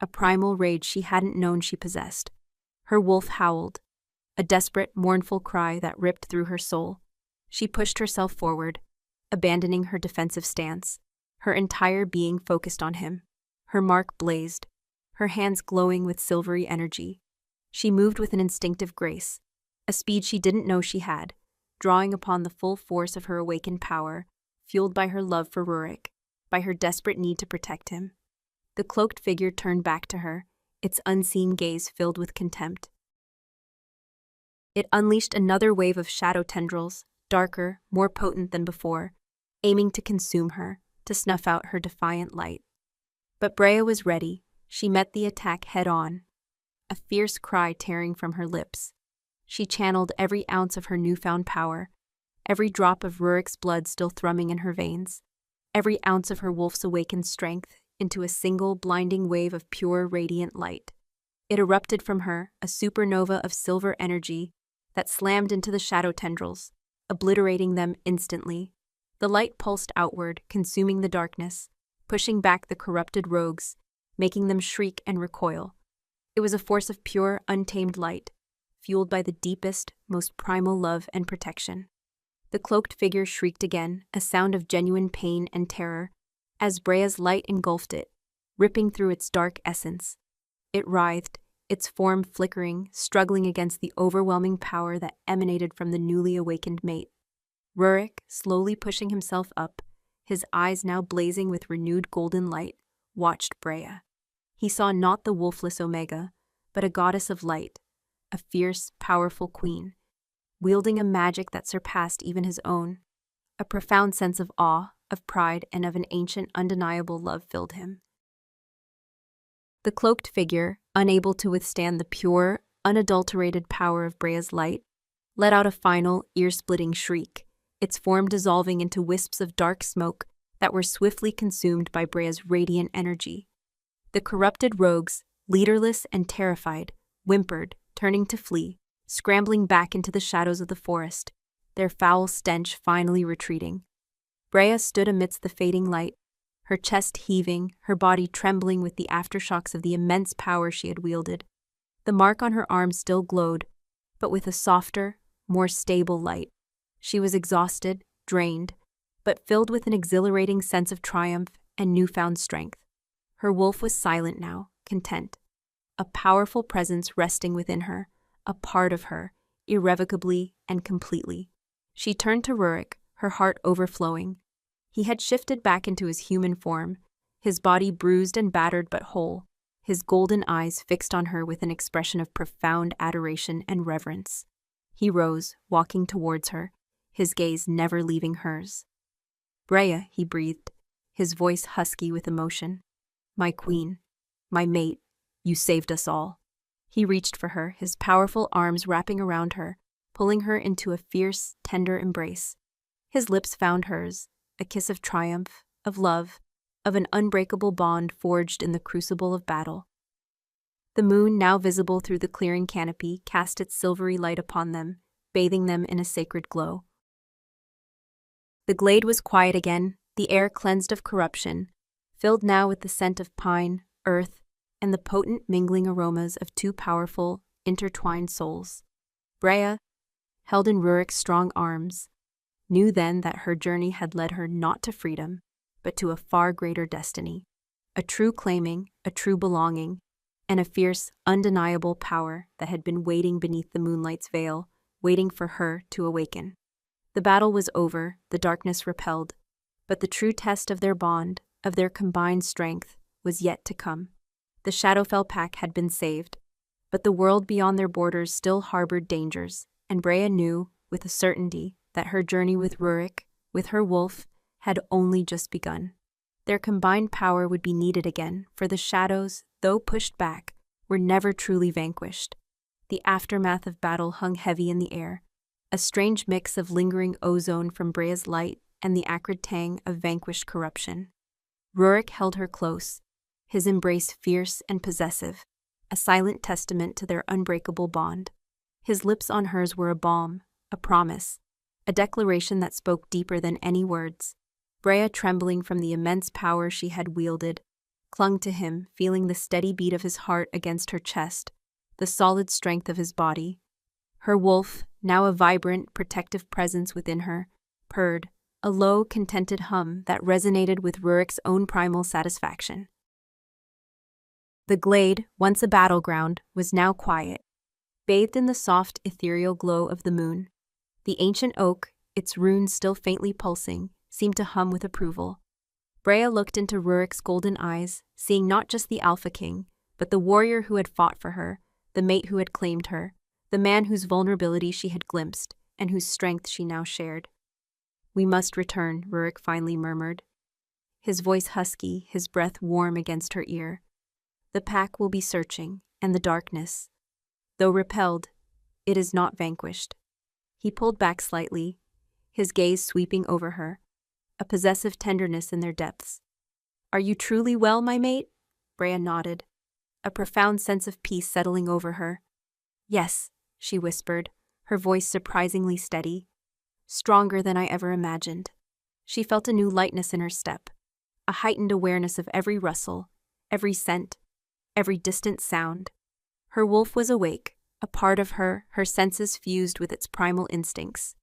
a primal rage she hadn't known she possessed. Her wolf howled, a desperate, mournful cry that ripped through her soul. She pushed herself forward, abandoning her defensive stance, her entire being focused on him. Her mark blazed, her hands glowing with silvery energy. She moved with an instinctive grace, a speed she didn't know she had, drawing upon the full force of her awakened power, fueled by her love for Ruric, by her desperate need to protect him. The cloaked figure turned back to her, its unseen gaze filled with contempt. It unleashed another wave of shadow tendrils, darker, more potent than before, aiming to consume her, to snuff out her defiant light. But Brea was ready. She met the attack head-on, a fierce cry tearing from her lips. She channeled every ounce of her newfound power, every drop of Ruric's blood still thrumming in her veins, every ounce of her wolf's awakened strength into a single blinding wave of pure, radiant light. It erupted from her, a supernova of silver energy that slammed into the shadow tendrils, obliterating them instantly. The light pulsed outward, consuming the darkness, pushing back the corrupted rogues, making them shriek and recoil. It was a force of pure, untamed light, fueled by the deepest, most primal love and protection. The cloaked figure shrieked again, a sound of genuine pain and terror, as Brea's light engulfed it, ripping through its dark essence. It writhed, its form flickering, struggling against the overwhelming power that emanated from the newly awakened mate. Ruric, slowly pushing himself up, his eyes now blazing with renewed golden light, watched Brea. He saw not the wolfless Omega, but a goddess of light, a fierce, powerful queen, wielding a magic that surpassed even his own. A profound sense of awe, of pride, and of an ancient, undeniable love filled him. The cloaked figure, unable to withstand the pure, unadulterated power of Brea's light, let out a final, ear-splitting shriek, its form dissolving into wisps of dark smoke that were swiftly consumed by Brea's radiant energy. The corrupted rogues, leaderless and terrified, whimpered, turning to flee, scrambling back into the shadows of the forest, their foul stench finally retreating. Brea stood amidst the fading light, her chest heaving, her body trembling with the aftershocks of the immense power she had wielded. The mark on her arm still glowed, but with a softer, more stable light. She was exhausted, drained, but filled with an exhilarating sense of triumph and newfound strength. Her wolf was silent now, content, a powerful presence resting within her, a part of her, irrevocably and completely. She turned to Ruric, her heart overflowing. He had shifted back into his human form, his body bruised and battered but whole, his golden eyes fixed on her with an expression of profound adoration and reverence. He rose, walking towards her, his gaze never leaving hers. "Brea," he breathed, his voice husky with emotion. "My queen, my mate, you saved us all." He reached for her, his powerful arms wrapping around her, pulling her into a fierce, tender embrace. His lips found hers, a kiss of triumph, of love, of an unbreakable bond forged in the crucible of battle. The moon, now visible through the clearing canopy, cast its silvery light upon them, bathing them in a sacred glow. The glade was quiet again, the air cleansed of corruption, filled now with the scent of pine, earth, and the potent mingling aromas of two powerful, intertwined souls. Brea, held in Ruric's strong arms, knew then that her journey had led her not to freedom, but to a far greater destiny, a true claiming, a true belonging, and a fierce, undeniable power that had been waiting beneath the moonlight's veil, waiting for her to awaken. The battle was over, the darkness repelled, but the true test of their bond, of their combined strength, was yet to come. The Shadowfell pack had been saved, but the world beyond their borders still harbored dangers, and Brea knew, with a certainty, that her journey with Ruric, with her wolf, had only just begun. Their combined power would be needed again, for the shadows, though pushed back, were never truly vanquished. The aftermath of battle hung heavy in the air, a strange mix of lingering ozone from Brea's light and the acrid tang of vanquished corruption. Ruric held her close, his embrace fierce and possessive, a silent testament to their unbreakable bond. His lips on hers were a balm, a promise, a declaration that spoke deeper than any words. Brea, trembling from the immense power she had wielded, clung to him, feeling the steady beat of his heart against her chest, the solid strength of his body. Her wolf, now a vibrant, protective presence within her, purred, a low, contented hum that resonated with Ruric's own primal satisfaction. The glade, once a battleground, was now quiet, bathed in the soft, ethereal glow of the moon. The ancient oak, its runes still faintly pulsing, seemed to hum with approval. Brea looked into Ruric's golden eyes, seeing not just the Alpha King, but the warrior who had fought for her, the mate who had claimed her, the man whose vulnerability she had glimpsed, and whose strength she now shared. "We must return," Ruric finally murmured, his voice husky, his breath warm against her ear. "The pack will be searching, and the darkness, though repelled, it is not vanquished." He pulled back slightly, his gaze sweeping over her, a possessive tenderness in their depths. "Are you truly well, my mate?" Brea nodded, a profound sense of peace settling over her. "Yes," she whispered, her voice surprisingly steady, "stronger than I ever imagined." She felt a new lightness in her step, a heightened awareness of every rustle, every scent, every distant sound. Her wolf was awake, a part of her, her senses fused with its primal instincts.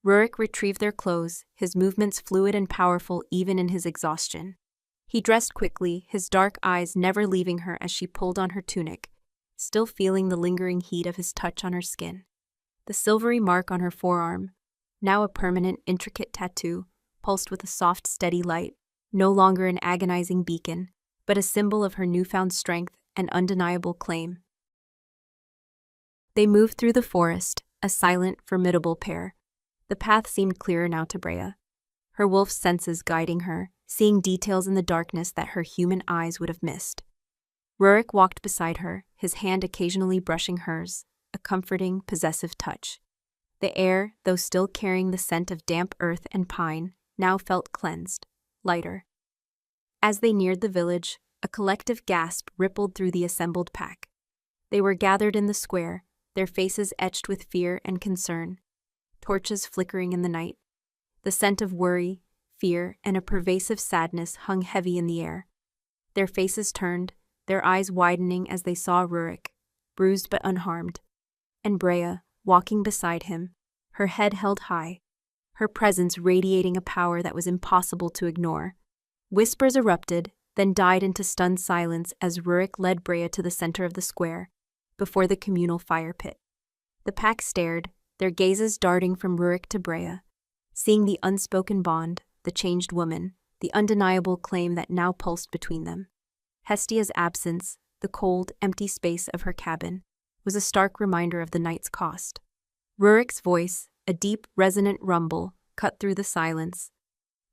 Ruric retrieved their clothes, his movements fluid and powerful even in his exhaustion. He dressed quickly, his dark eyes never leaving her as she pulled on her tunic, still feeling the lingering heat of his touch on her skin. The silvery mark on her forearm, now a permanent, intricate tattoo, pulsed with a soft, steady light, no longer an agonizing beacon, but a symbol of her newfound strength and undeniable claim. They moved through the forest, a silent, formidable pair. The path seemed clearer now to Brea, her wolf's senses guiding her, seeing details in the darkness that her human eyes would have missed. Ruric walked beside her, his hand occasionally brushing hers, a comforting, possessive touch. The air, though still carrying the scent of damp earth and pine, now felt cleansed, lighter. As they neared the village, a collective gasp rippled through the assembled pack. They were gathered in the square, their faces etched with fear and concern, torches flickering in the night. The scent of worry, fear, and a pervasive sadness hung heavy in the air. Their faces turned, their eyes widening as they saw Ruric, bruised but unharmed, and Brea, walking beside him, her head held high, her presence radiating a power that was impossible to ignore. Whispers erupted, then died into stunned silence as Ruric led Brea to the center of the square, before the communal fire pit. The pack stared, their gazes darting from Ruric to Brea, seeing the unspoken bond, the changed woman, the undeniable claim that now pulsed between them. Hestia's absence, the cold, empty space of her cabin, was a stark reminder of the night's cost. Ruric's voice, a deep, resonant rumble, cut through the silence.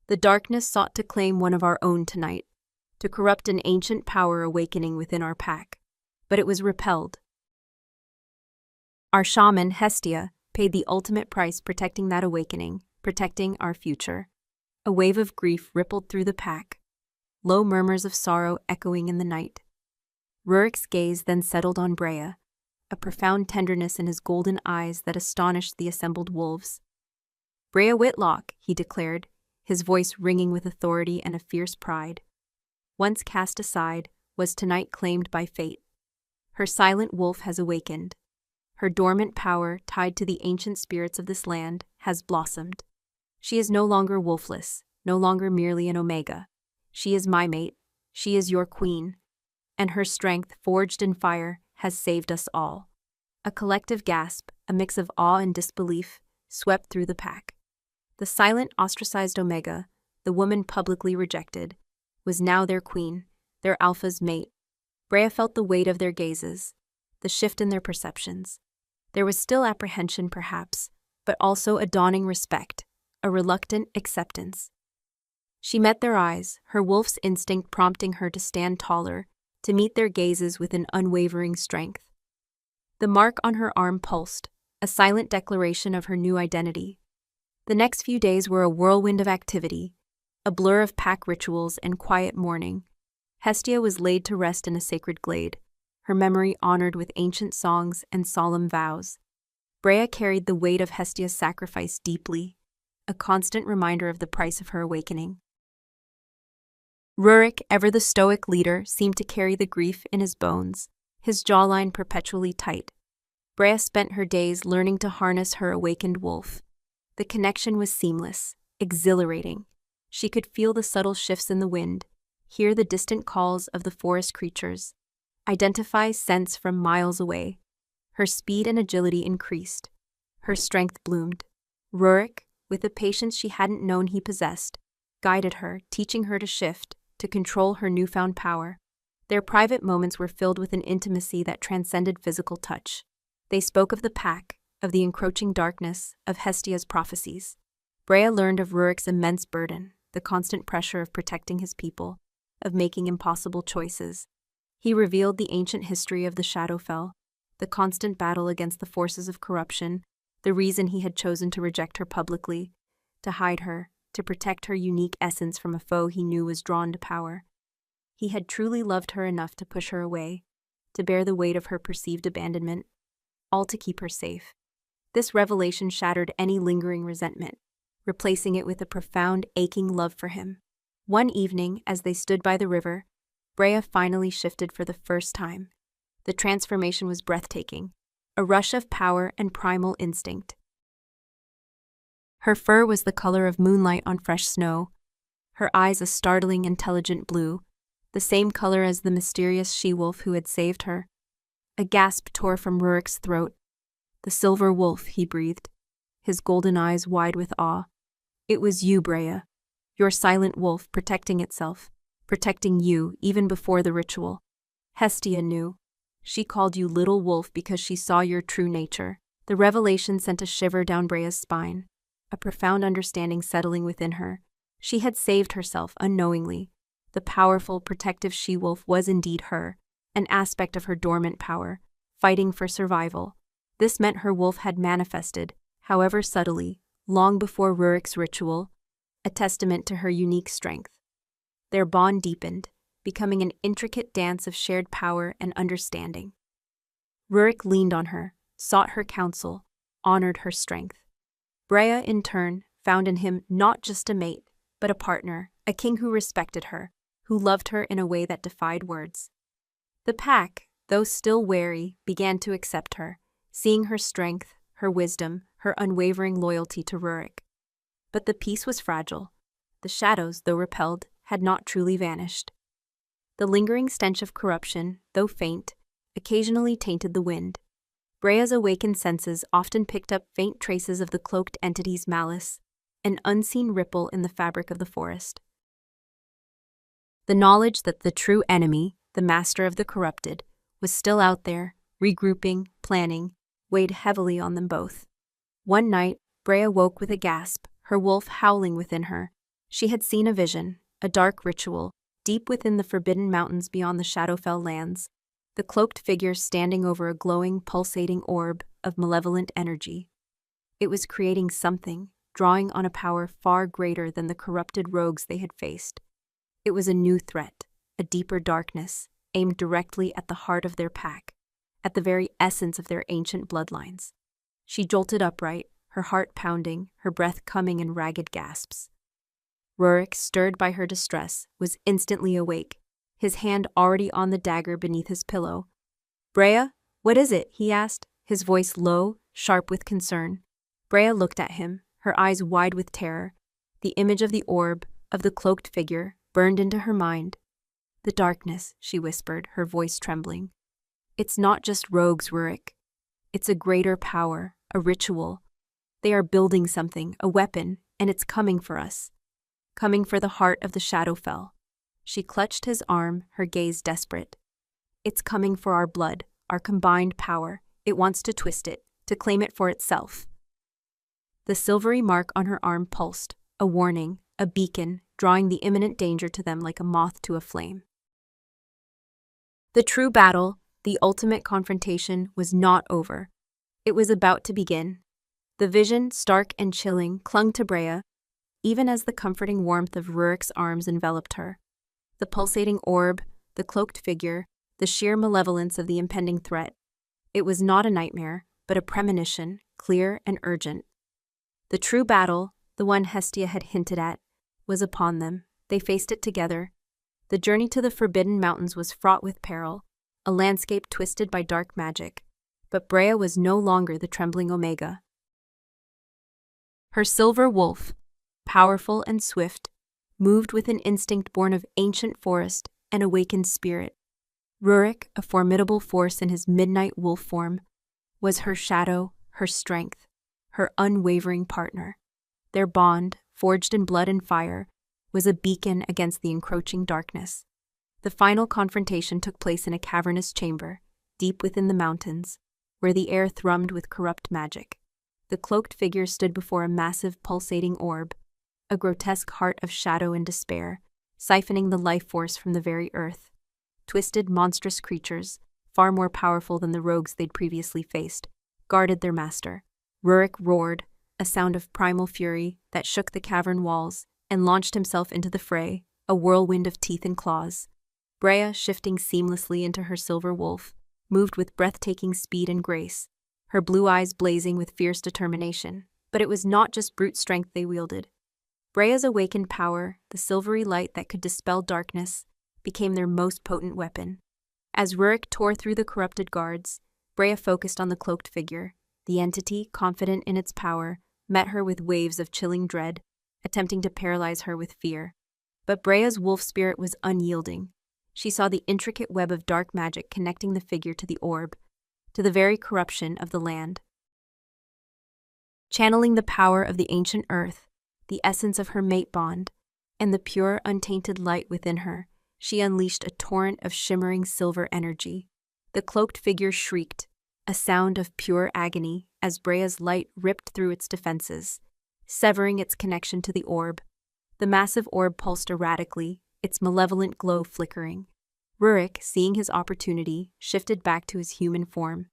"The darkness sought to claim one of our own tonight, to corrupt an ancient power awakening within our pack, but it was repelled. Our shaman, Hestia, paid the ultimate price protecting that awakening, protecting our future." A wave of grief rippled through the pack, low murmurs of sorrow echoing in the night. Ruric's gaze then settled on Brea, a profound tenderness in his golden eyes that astonished the assembled wolves. "Brea Whitlock," he declared, his voice ringing with authority and a fierce pride. Once cast aside, was tonight claimed by fate. Her silent wolf has awakened. Her dormant power, tied to the ancient spirits of this land, has blossomed. She is no longer wolfless, no longer merely an omega. She is my mate, she is your queen, and her strength, forged in fire, has saved us all. A collective gasp, a mix of awe and disbelief, swept through the pack. The silent, ostracized omega, the woman publicly rejected, was now their queen, their alpha's mate. Brea felt the weight of their gazes, the shift in their perceptions. There was still apprehension, perhaps, but also a dawning respect, a reluctant acceptance. She met their eyes, her wolf's instinct prompting her to stand taller, to meet their gazes with an unwavering strength. The mark on her arm pulsed, a silent declaration of her new identity. The next few days were a whirlwind of activity, a blur of pack rituals and quiet mourning. Hestia was laid to rest in a sacred glade, her memory honored with ancient songs and solemn vows. Brea carried the weight of Hestia's sacrifice deeply, a constant reminder of the price of her awakening. Ruric, ever the stoic leader, seemed to carry the grief in his bones, his jawline perpetually tight. Brea spent her days learning to harness her awakened wolf. The connection was seamless, exhilarating. She could feel the subtle shifts in the wind, hear the distant calls of the forest creatures, identify scents from miles away. Her speed and agility increased. Her strength bloomed. Ruric, with the patience she hadn't known he possessed, guided her, teaching her to shift, to control her newfound power. Their private moments were filled with an intimacy that transcended physical touch. They spoke of the pack, of the encroaching darkness, of Hestia's prophecies. Brea learned of Ruric's immense burden, the constant pressure of protecting his people, of making impossible choices. He revealed the ancient history of the Shadowfell, the constant battle against the forces of corruption, the reason he had chosen to reject her publicly, to hide her, to protect her unique essence from a foe he knew was drawn to power. He had truly loved her enough to push her away, to bear the weight of her perceived abandonment, all to keep her safe. This revelation shattered any lingering resentment, replacing it with a profound, aching love for him. One evening, as they stood by the river, Brea finally shifted for the first time. The transformation was breathtaking, a rush of power and primal instinct. Her fur was the color of moonlight on fresh snow, her eyes a startling, intelligent blue, the same color as the mysterious she-wolf who had saved her. A gasp tore from Ruric's throat. "The silver wolf," he breathed, his golden eyes wide with awe. "It was you, Brea. Your silent wolf protecting itself, protecting you even before the ritual. Hestia knew. She called you Little Wolf because she saw your true nature." The revelation sent a shiver down Brea's spine, a profound understanding settling within her. She had saved herself unknowingly. The powerful, protective she-wolf was indeed her, an aspect of her dormant power, fighting for survival. This meant her wolf had manifested, however subtly, long before Ruric's ritual, a testament to her unique strength. Their bond deepened, becoming an intricate dance of shared power and understanding. Ruric leaned on her, sought her counsel, honored her strength. Brea, in turn, found in him not just a mate, but a partner, a king who respected her, who loved her in a way that defied words. The pack, though still wary, began to accept her, seeing her strength, her wisdom, her unwavering loyalty to Ruric. But the peace was fragile. The shadows, though repelled, had not truly vanished. The lingering stench of corruption, though faint, occasionally tainted the wind. Brea's awakened senses often picked up faint traces of the cloaked entity's malice, an unseen ripple in the fabric of the forest. The knowledge that the true enemy, the master of the corrupted, was still out there, regrouping, planning, weighed heavily on them both. One night, Brea woke with a gasp, her wolf howling within her. She had seen a vision, a dark ritual, deep within the forbidden mountains beyond the Shadowfell lands, the cloaked figure standing over a glowing, pulsating orb of malevolent energy. It was creating something, drawing on a power far greater than the corrupted rogues they had faced. It was a new threat, a deeper darkness, aimed directly at the heart of their pack, at the very essence of their ancient bloodlines. She jolted upright, her heart pounding, her breath coming in ragged gasps. Ruric, stirred by her distress, was instantly awake, his hand already on the dagger beneath his pillow. "Brea, what is it?" he asked, his voice low, sharp with concern. Brea looked at him, her eyes wide with terror. The image of the orb, of the cloaked figure, burned into her mind. "The darkness," she whispered, her voice trembling. "It's not just rogues, Ruric. It's a greater power, a ritual. They are building something, a weapon, and it's coming for us. Coming for the heart of the Shadowfell." She clutched his arm, her gaze desperate. "It's coming for our blood, our combined power. It wants to twist it, to claim it for itself." The silvery mark on her arm pulsed, a warning, a beacon, drawing the imminent danger to them like a moth to a flame. The true battle, the ultimate confrontation, was not over. It was about to begin. The vision, stark and chilling, clung to Brea, even as the comforting warmth of Ruric's arms enveloped her. The pulsating orb, the cloaked figure, the sheer malevolence of the impending threat. It was not a nightmare, but a premonition, clear and urgent. The true battle, the one Hestia had hinted at, was upon them. They faced it together. The journey to the Forbidden Mountains was fraught with peril, a landscape twisted by dark magic. But Brea was no longer the trembling Omega. Her silver wolf, powerful and swift, moved with an instinct born of ancient forest and awakened spirit. Ruric, a formidable force in his midnight wolf form, was her shadow, her strength, her unwavering partner. Their bond, forged in blood and fire, was a beacon against the encroaching darkness. The final confrontation took place in a cavernous chamber, deep within the mountains, where the air thrummed with corrupt magic. The cloaked figure stood before a massive, pulsating orb, a grotesque heart of shadow and despair, siphoning the life force from the very earth. Twisted, monstrous creatures, far more powerful than the rogues they'd previously faced, guarded their master. Ruric roared, a sound of primal fury that shook the cavern walls, and launched himself into the fray, a whirlwind of teeth and claws. Brea, shifting seamlessly into her silver wolf, moved with breathtaking speed and grace, her blue eyes blazing with fierce determination. But it was not just brute strength they wielded. Brea's awakened power, the silvery light that could dispel darkness, became their most potent weapon. As Ruric tore through the corrupted guards, Brea focused on the cloaked figure. The entity, confident in its power, met her with waves of chilling dread, attempting to paralyze her with fear. But Brea's wolf spirit was unyielding. She saw the intricate web of dark magic connecting the figure to the orb, to the very corruption of the land. Channeling the power of the ancient earth, the essence of her mate bond, and the pure, untainted light within her, she unleashed a torrent of shimmering silver energy. The cloaked figure shrieked, a sound of pure agony, as Brea's light ripped through its defenses, severing its connection to the orb. The massive orb pulsed erratically, its malevolent glow flickering. Ruric, seeing his opportunity, shifted back to his human form,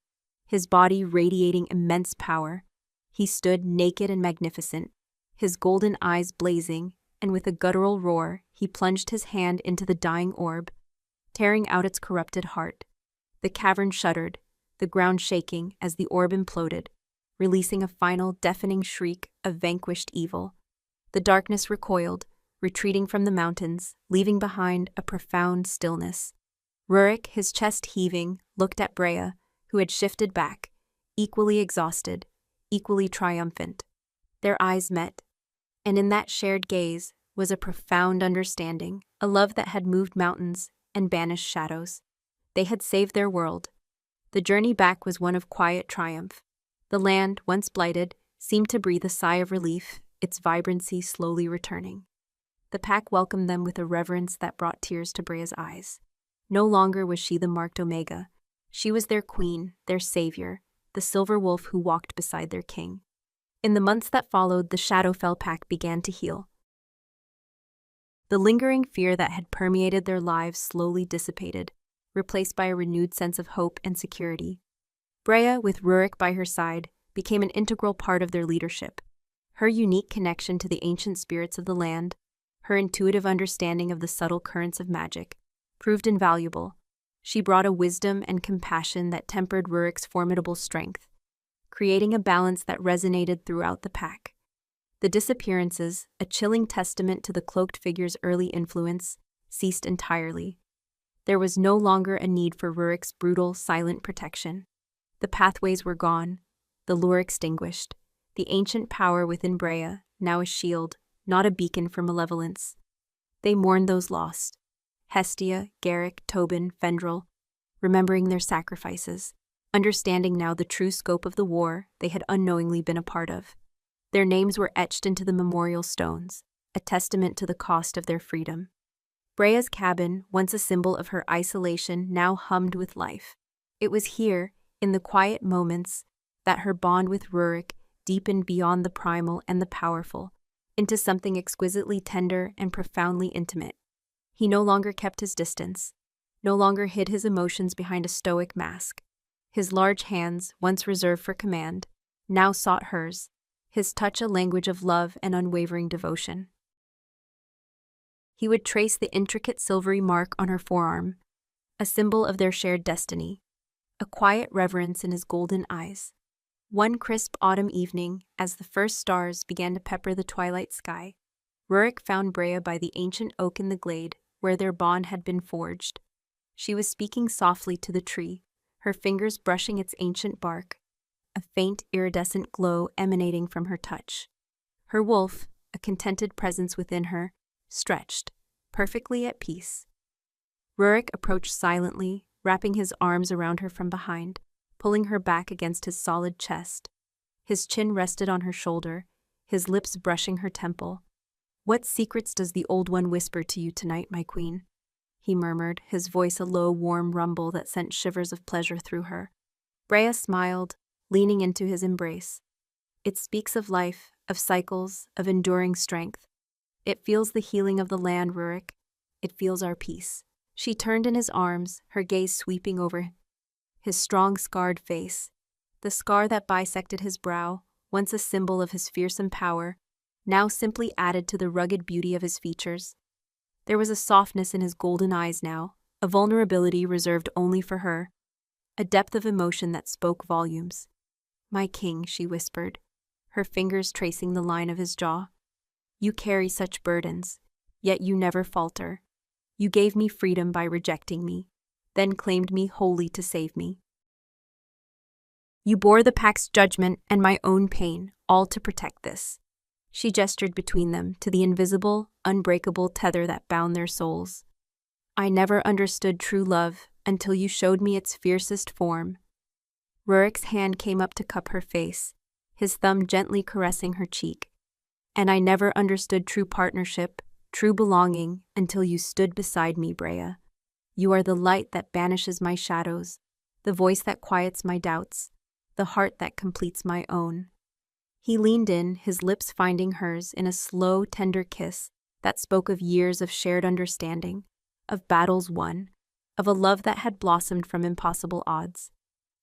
his body radiating immense power. He stood naked and magnificent, his golden eyes blazing, and with a guttural roar, he plunged his hand into the dying orb, tearing out its corrupted heart. The cavern shuddered, the ground shaking as the orb imploded, releasing a final deafening shriek of vanquished evil. The darkness recoiled, retreating from the mountains, leaving behind a profound stillness. Ruric, his chest heaving, looked at Brea, who had shifted back, equally exhausted, equally triumphant. Their eyes met, and in that shared gaze was a profound understanding, a love that had moved mountains and banished shadows. They had saved their world. The journey back was one of quiet triumph. The land, once blighted, seemed to breathe a sigh of relief, its vibrancy slowly returning. The pack welcomed them with a reverence that brought tears to Brea's eyes. No longer was she the marked Omega. She was their queen, their savior, the silver wolf who walked beside their king. In the months that followed, the Shadowfell pack began to heal. The lingering fear that had permeated their lives slowly dissipated, replaced by a renewed sense of hope and security. Brea, with Ruric by her side, became an integral part of their leadership. Her unique connection to the ancient spirits of the land, her intuitive understanding of the subtle currents of magic, proved invaluable. She brought a wisdom and compassion that tempered Ruric's formidable strength, creating a balance that resonated throughout the pack. The disappearances, a chilling testament to the cloaked figure's early influence, ceased entirely. There was no longer a need for Ruric's brutal, silent protection. The pathways were gone, the lure extinguished, the ancient power within Brea, now a shield, not a beacon for malevolence. They mourned those lost. Hestia, Garrick, Tobin, Fendrel, remembering their sacrifices, understanding now the true scope of the war they had unknowingly been a part of. Their names were etched into the memorial stones, a testament to the cost of their freedom. Brea's cabin, once a symbol of her isolation, now hummed with life. It was here, in the quiet moments, that her bond with Ruric deepened beyond the primal and the powerful. into something exquisitely tender and profoundly intimate. He no longer kept his distance, no longer hid his emotions behind a stoic mask. His large hands, once reserved for command, now sought hers, his touch a language of love and unwavering devotion. He would trace the intricate silvery mark on her forearm, a symbol of their shared destiny, a quiet reverence in his golden eyes. One crisp autumn evening, as the first stars began to pepper the twilight sky, Ruric found Brea by the ancient oak in the glade where their bond had been forged. She was speaking softly to the tree, her fingers brushing its ancient bark, a faint iridescent glow emanating from her touch. Her wolf, a contented presence within her, stretched, perfectly at peace. Ruric approached silently, wrapping his arms around her from behind, pulling her back against his solid chest. His chin rested on her shoulder, his lips brushing her temple. "What secrets does the Old One whisper to you tonight, my queen?" he murmured, his voice a low, warm rumble that sent shivers of pleasure through her. Brea smiled, leaning into his embrace. "It speaks of life, of cycles, of enduring strength. It feels the healing of the land, Ruric. It feels our peace." She turned in his arms, her gaze sweeping over his strong, scarred face. The scar that bisected his brow, once a symbol of his fearsome power, now simply added to the rugged beauty of his features. There was a softness in his golden eyes now, a vulnerability reserved only for her, a depth of emotion that spoke volumes. "My king," she whispered, her fingers tracing the line of his jaw. "You carry such burdens, yet you never falter. You gave me freedom by rejecting me, then claimed me wholly to save me. You bore the pack's judgment and my own pain, all to protect this." She gestured between them to the invisible, unbreakable tether that bound their souls. "I never understood true love until you showed me its fiercest form." Ruric's hand came up to cup her face, his thumb gently caressing her cheek. "And I never understood true partnership, true belonging, until you stood beside me, Brea. You are the light that banishes my shadows, the voice that quiets my doubts, the heart that completes my own." He leaned in, his lips finding hers in a slow, tender kiss that spoke of years of shared understanding, of battles won, of a love that had blossomed from impossible odds.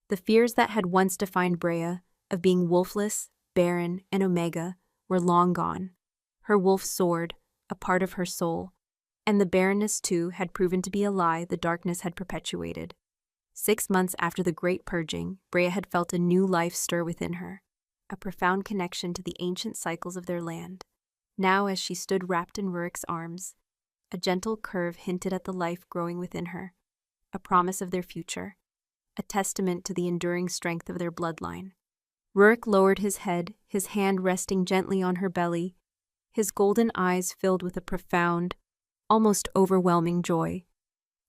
The fears that had once defined Brea, of being wolfless, barren, and omega, were long gone. Her wolf soared, a part of her soul, and the barrenness too had proven to be a lie the darkness had perpetuated. 6 months after the great purging, Brea had felt a new life stir within her, a profound connection to the ancient cycles of their land. Now, as she stood wrapped in Ruric's arms, a gentle curve hinted at the life growing within her, a promise of their future, a testament to the enduring strength of their bloodline. Ruric lowered his head, his hand resting gently on her belly, his golden eyes filled with a profound, almost overwhelming joy.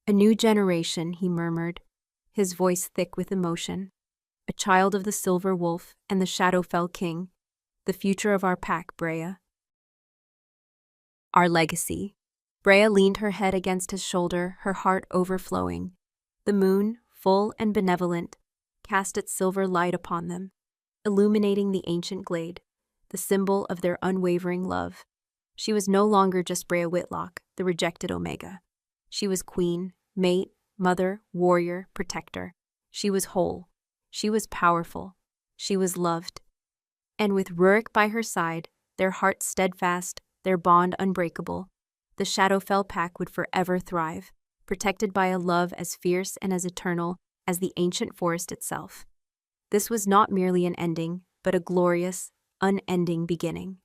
"A new generation," he murmured, his voice thick with emotion. "A child of the Silver Wolf and the Shadowfell King, the future of our pack, Brea. Our legacy." Brea leaned her head against his shoulder, her heart overflowing. The moon, full and benevolent, cast its silver light upon them, illuminating the ancient glade, the symbol of their unwavering love. She was no longer just Brea Whitlock, the rejected Omega. She was queen, mate, mother, warrior, protector. She was whole. She was powerful. She was loved. And with Ruric by her side, their hearts steadfast, their bond unbreakable, the Shadowfell pack would forever thrive, protected by a love as fierce and as eternal as the ancient forest itself. This was not merely an ending, but a glorious, unending beginning.